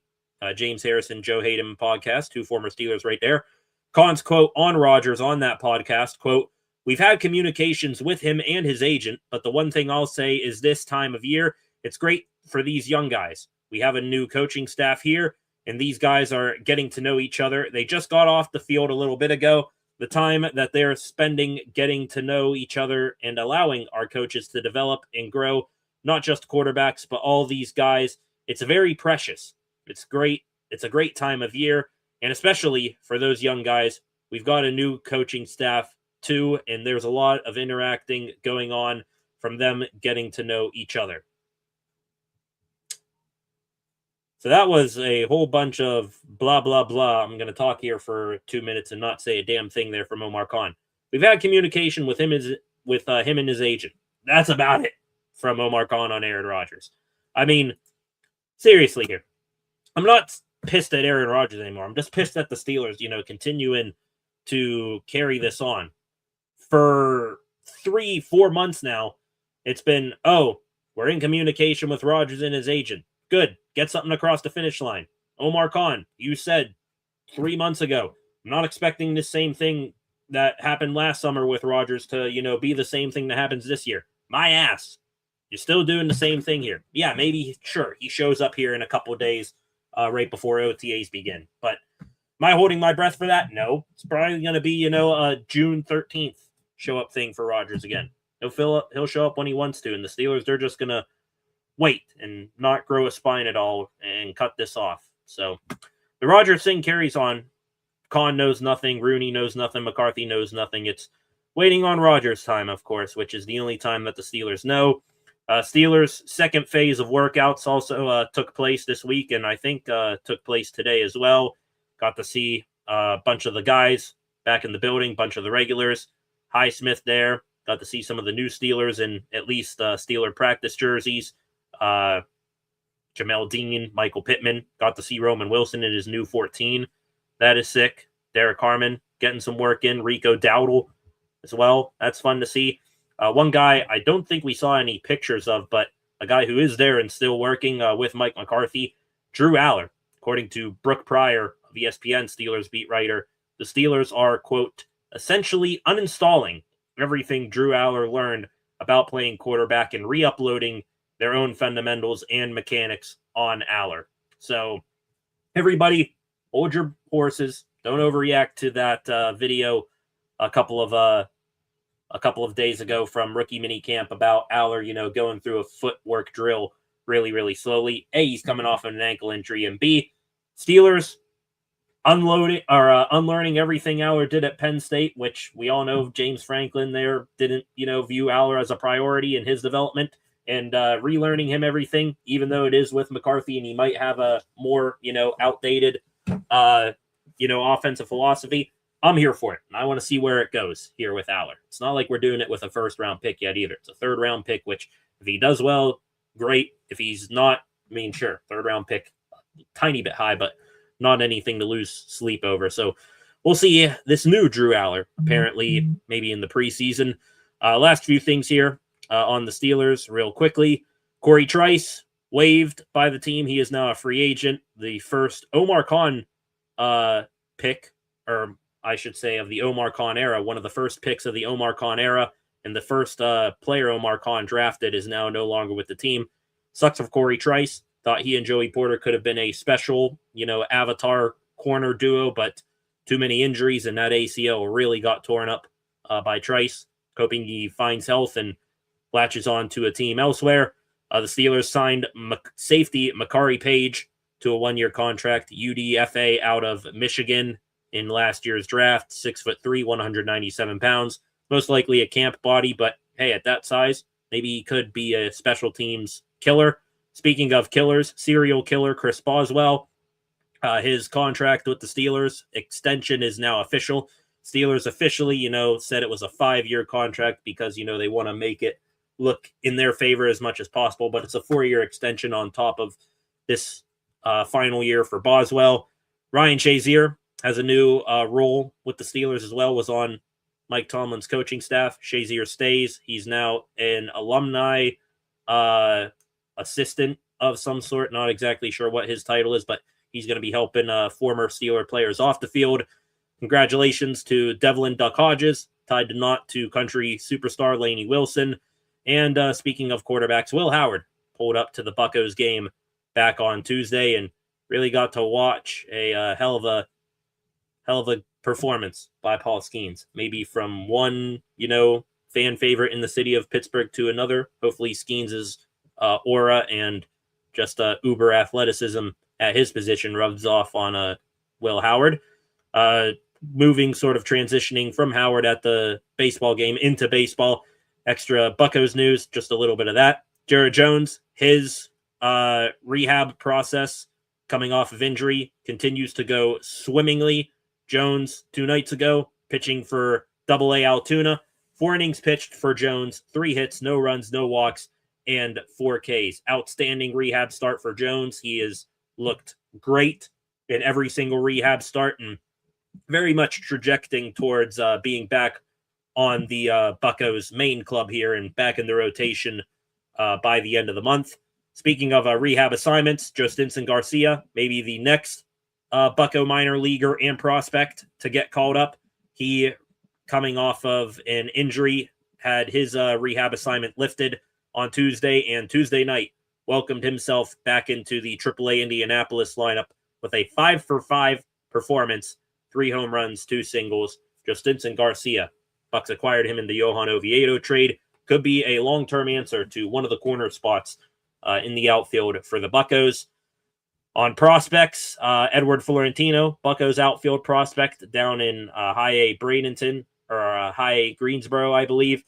James Harrison, Joe Hayden podcast, two former Steelers right there. Khan's quote on Rodgers on that podcast, quote, "We've had communications with him and his agent, but the one thing I'll say is this time of year, it's great for these young guys. We have a new coaching staff here, and these guys are getting to know each other. They just got off the field a little bit ago. The time that they're spending getting to know each other and allowing our coaches to develop and grow, not just quarterbacks, but all these guys, it's very precious. It's great. It's a great time of year, and especially for those young guys, we've got a new coaching staff too, and there's a lot of interacting going on from them getting to know each other." So that was a whole bunch of blah, blah, blah. I'm going to talk here for 2 minutes and not say a damn thing there from Omar Khan. We've had communication with him and his agent. That's about it from Omar Khan on Aaron Rodgers. I mean, seriously here. I'm not pissed at Aaron Rodgers anymore. I'm just pissed at the Steelers, continuing to carry this on. For 3-4 months now, it's been, we're in communication with Rodgers and his agent. Good. Get something across the finish line. Omar Khan, you said 3 months ago, I'm not expecting the same thing that happened last summer with Rodgers to, be the same thing that happens this year. My ass. You're still doing the same thing here. Yeah, maybe, sure, he shows up here in a couple of days right before OTAs begin. But am I holding my breath for that? No. It's probably going to be, a June 13th show-up thing for Rodgers again. He'll show up when he wants to, and the Steelers, they're just going to wait and not grow a spine at all and cut this off. So the Rodgers thing carries on. Khan knows nothing. Rooney knows nothing. McCarthy knows nothing. It's waiting on Rodgers' time, of course, which is the only time that the Steelers know. Steelers' second phase of workouts also took place this week, and I think took place today as well. Got to see a bunch of the guys back in the building, bunch of the regulars. Highsmith there. Got to see some of the new Steelers in at least Steeler practice jerseys. Jamel Dean, Michael Pittman. Got to see Roman Wilson in his new 14. That is sick. Derek Harmon getting some work in. Rico Dowdle as well. That's fun to see. One guy I don't think we saw any pictures of, but a guy who is there and still working with Mike McCarthy, Drew Aller. According to Brooke Pryor of ESPN, Steelers beat writer, the Steelers are, quote, essentially uninstalling everything Drew Aller learned about playing quarterback and re-uploading their own fundamentals and mechanics on Aller. So everybody, hold your horses. Don't overreact to that video a couple of days ago from rookie minicamp about Aller, going through a footwork drill really, really slowly. A, he's coming off of an ankle injury, and B, Steelers unlearning everything Aller did at Penn State, which we all know James Franklin there didn't, view Aller as a priority in his development, and relearning him everything, even though it is with McCarthy and he might have a more, outdated, offensive philosophy. I'm here for it, and I want to see where it goes here with Aller. It's not like we're doing it with a first-round pick yet either. It's a third-round pick, which if he does well, great. If he's not, sure, third-round pick, tiny bit high, but not anything to lose sleep over. So we'll see this new Drew Aller, apparently, maybe in the preseason. Last few things here on the Steelers, real quickly. Corey Trice, waived by the team. He is now a free agent. The first Omar Khan pick, or I should say, of the Omar Khan era. One of the first picks of the Omar Khan era, and the first player Omar Khan drafted is now no longer with the team. Sucks for Corey Trice. Thought he and Joey Porter could have been a special, avatar corner duo, but too many injuries, and that ACL really got torn up by Trice. Hoping he finds health and latches on to a team elsewhere. The Steelers signed safety Makari Page to a one-year contract, UDFA out of Michigan in last year's draft, 6'3", 197 pounds. Most likely a camp body, but hey, at that size, maybe he could be a special teams killer. Speaking of killers, serial killer Chris Boswell, his contract with the Steelers extension is now official. Steelers officially, said it was a 5-year contract because, they want to make it look in their favor as much as possible, but it's a 4-year extension on top of this final year for Boswell. Ryan Shazier has a new role with the Steelers as well, was on Mike Tomlin's coaching staff. Shazier stays. He's now an alumni assistant of some sort. Not exactly sure what his title is, but he's going to be helping former Steeler players off the field. Congratulations to Devlin Duck Hodges, tied to country superstar Lainey Wilson. And speaking of quarterbacks, Will Howard pulled up to the Buccos game back on Tuesday and really got to watch a hell of a performance by Paul Skeens. Maybe from one, fan favorite in the city of Pittsburgh to another. Hopefully Skeens' aura and just uber athleticism at his position rubs off on Will Howard. Moving, sort of transitioning from Howard at the baseball game into baseball. Extra Buccos news, just a little bit of that. Jared Jones, his rehab process coming off of injury continues to go swimmingly. Jones, 2 nights ago, pitching for AA Altoona. 4 innings pitched for Jones, 3 hits, no runs, no walks, and 4 Ks. Outstanding rehab start for Jones. He has looked great in every single rehab start and very much trajecting towards being back on the Buccos main club here and back in the rotation by the end of the month. Speaking of rehab assignments, Joe Stinson Garcia, maybe the next Bucco minor leaguer and prospect to get called up. He, coming off of an injury, had his rehab assignment lifted on Tuesday, and Tuesday night welcomed himself back into the AAA Indianapolis lineup with a 5-for-5 performance, 3 home runs, 2 singles. Joe Stinson Garcia. Bucs acquired him in the Johan Oviedo trade. Could be a long-term answer to one of the corner spots in the outfield for the Buccos. On prospects, Edward Florentino, Buccos outfield prospect down in High A Bradenton, or High A Greensboro, I believe.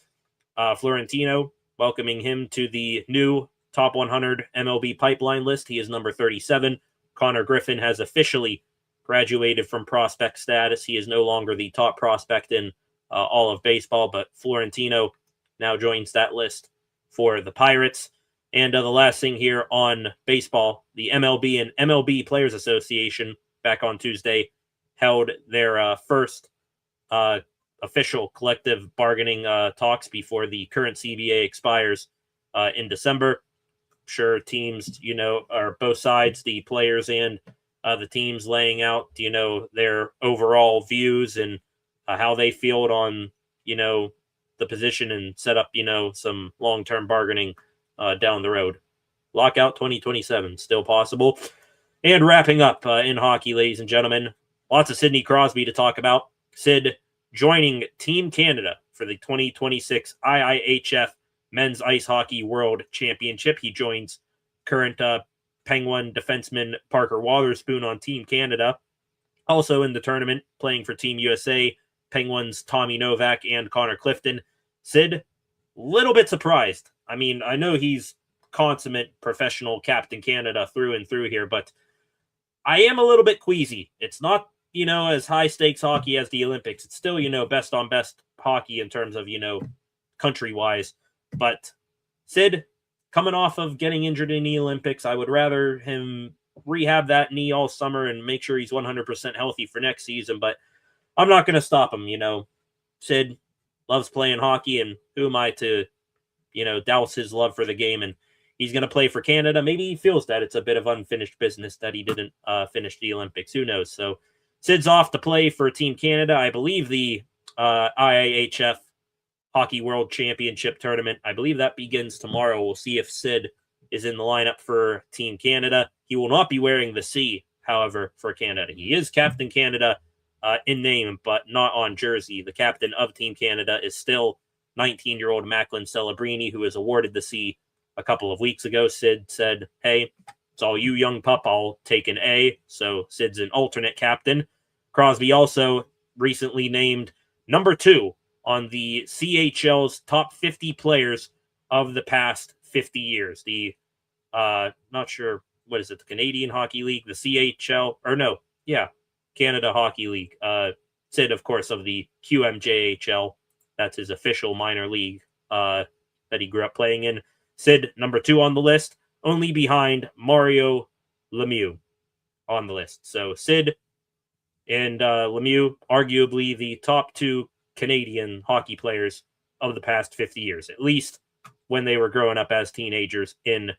Florentino, welcoming him to the new top 100 MLB pipeline list. He is number 37. Connor Griffin has officially graduated from prospect status. He is no longer the top prospect in all of baseball, but Florentino now joins that list for the Pirates. And the last thing here on baseball, the MLB and MLB Players Association back on Tuesday held their first official collective bargaining talks before the current CBA expires in December. I'm sure teams, are both sides, the players and the teams, laying out, their overall views and how they feel on, the position and set up, some long-term bargaining down the road. Lockout 2027, still possible. And wrapping up in hockey, ladies and gentlemen, lots of Sidney Crosby to talk about. Sid joining Team Canada for the 2026 IIHF Men's Ice Hockey World Championship. He joins current Penguin defenseman Parker Wotherspoon on Team Canada. Also in the tournament, playing for Team USA, Penguins Tommy Novak and Connor Clifton. Sid, little bit surprised. I mean, I know he's consummate professional Captain Canada through and through here, but I am a little bit queasy. It's not, as high stakes hockey as the Olympics. It's still, best on best hockey in terms of, country wise. But Sid, coming off of getting injured in the Olympics, I would rather him rehab that knee all summer and make sure he's 100% healthy for next season. But I'm not going to stop him, Sid loves playing hockey, and who am I to, douse his love for the game? And he's going to play for Canada. Maybe he feels that it's a bit of unfinished business that he didn't finish the Olympics. Who knows? So Sid's off to play for Team Canada. I believe the IIHF Hockey World Championship Tournament, I believe that begins tomorrow. We'll see if Sid is in the lineup for Team Canada. He will not be wearing the C, however, for Canada. He is Captain Canada in name, but not on jersey. The captain of Team Canada is still 19-year-old Macklin Celebrini, who was awarded the C a couple of weeks ago. Sid said, hey, it's all you, young pup. I'll take an A. So Sid's an alternate captain. Crosby also recently named number 2 on the CHL's top 50 players of the past 50 years. The, not sure, what is it, the Canadian Hockey League, the CHL, or no, yeah, Canada Hockey League. Sid, of course, of the QMJHL. That's his official minor league that he grew up playing in. Sid, number 2 on the list, only behind Mario Lemieux on the list. So Sid and Lemieux, arguably the top 2 Canadian hockey players of the past 50 years, at least when they were growing up as teenagers in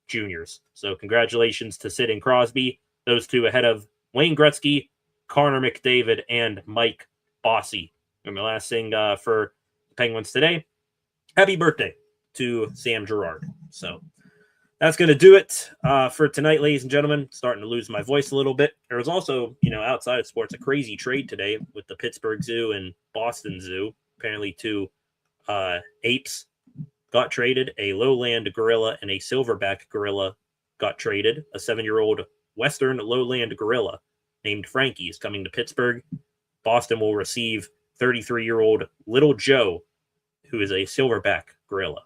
juniors. So congratulations to Sid and Crosby, those 2 ahead of Wayne Gretzky, Connor McDavid, and Mike Bossy. And my last thing for the Penguins today, happy birthday to Sam Girard. So that's going to do it for tonight, ladies and gentlemen. Starting to lose my voice a little bit. There was also, outside of sports, a crazy trade today with the Pittsburgh Zoo and Boston Zoo. Apparently 2 apes got traded. A lowland gorilla and a silverback gorilla got traded. A 7-year-old western lowland gorilla named Frankie is coming to Pittsburgh. Boston will receive 33-year-old Little Joe, who is a silverback gorilla.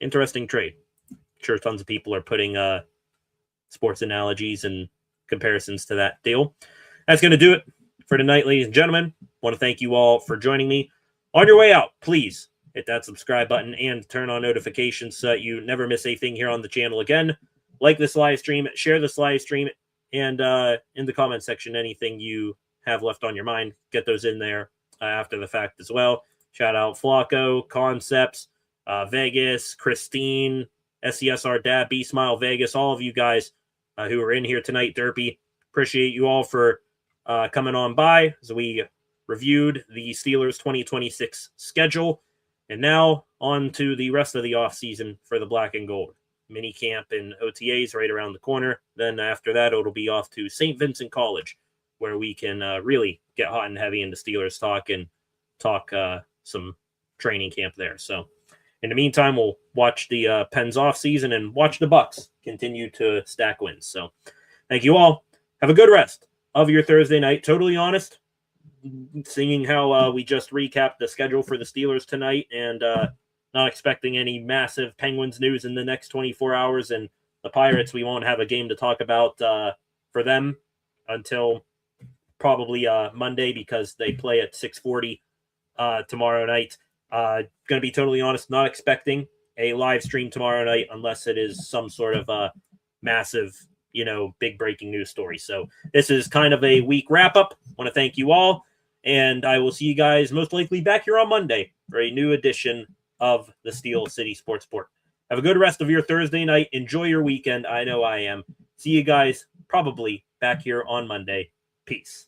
Interesting trade. Sure, tons of people are putting sports analogies and comparisons to that deal. That's going to do it for tonight, ladies and gentlemen. I want to thank you all for joining me. On your way out, please hit that subscribe button and turn on notifications so that you never miss a thing here on the channel again. Like this live stream, share this live stream, and in the comment section, anything you have left on your mind, get those in there after the fact as well. Shout out Flacco, Concepts, Vegas, Christine, SESR Dad, B Smile Vegas, all of you guys who are in here tonight. Derpy, appreciate you all for coming on by as we reviewed the Steelers 2026 schedule. And now on to the rest of the offseason for the Black and Gold. Mini camp and OTAs right around the corner. Then after that, it'll be off to St. Vincent College, where we can really get hot and heavy into Steelers talk and talk some training camp there. So in the meantime, we'll watch the Pens off season and watch the Bucs continue to stack wins. So thank you all. Have a good rest of your Thursday night. Totally honest, seeing how we just recapped the schedule for the Steelers tonight and not expecting any massive Penguins news in the next 24 hours. And the Pirates, we won't have a game to talk about for them until probably Monday because they play at 6:40 tomorrow night. Going to be totally honest, not expecting a live stream tomorrow night unless it is some sort of massive, big breaking news story. So this is kind of a week wrap up. Want to thank you all, and I will see you guys most likely back here on Monday for a new edition of the Steel City Sports Report. Have a good rest of your Thursday night. Enjoy your weekend. I know I am. See you guys probably back here on Monday. Peace.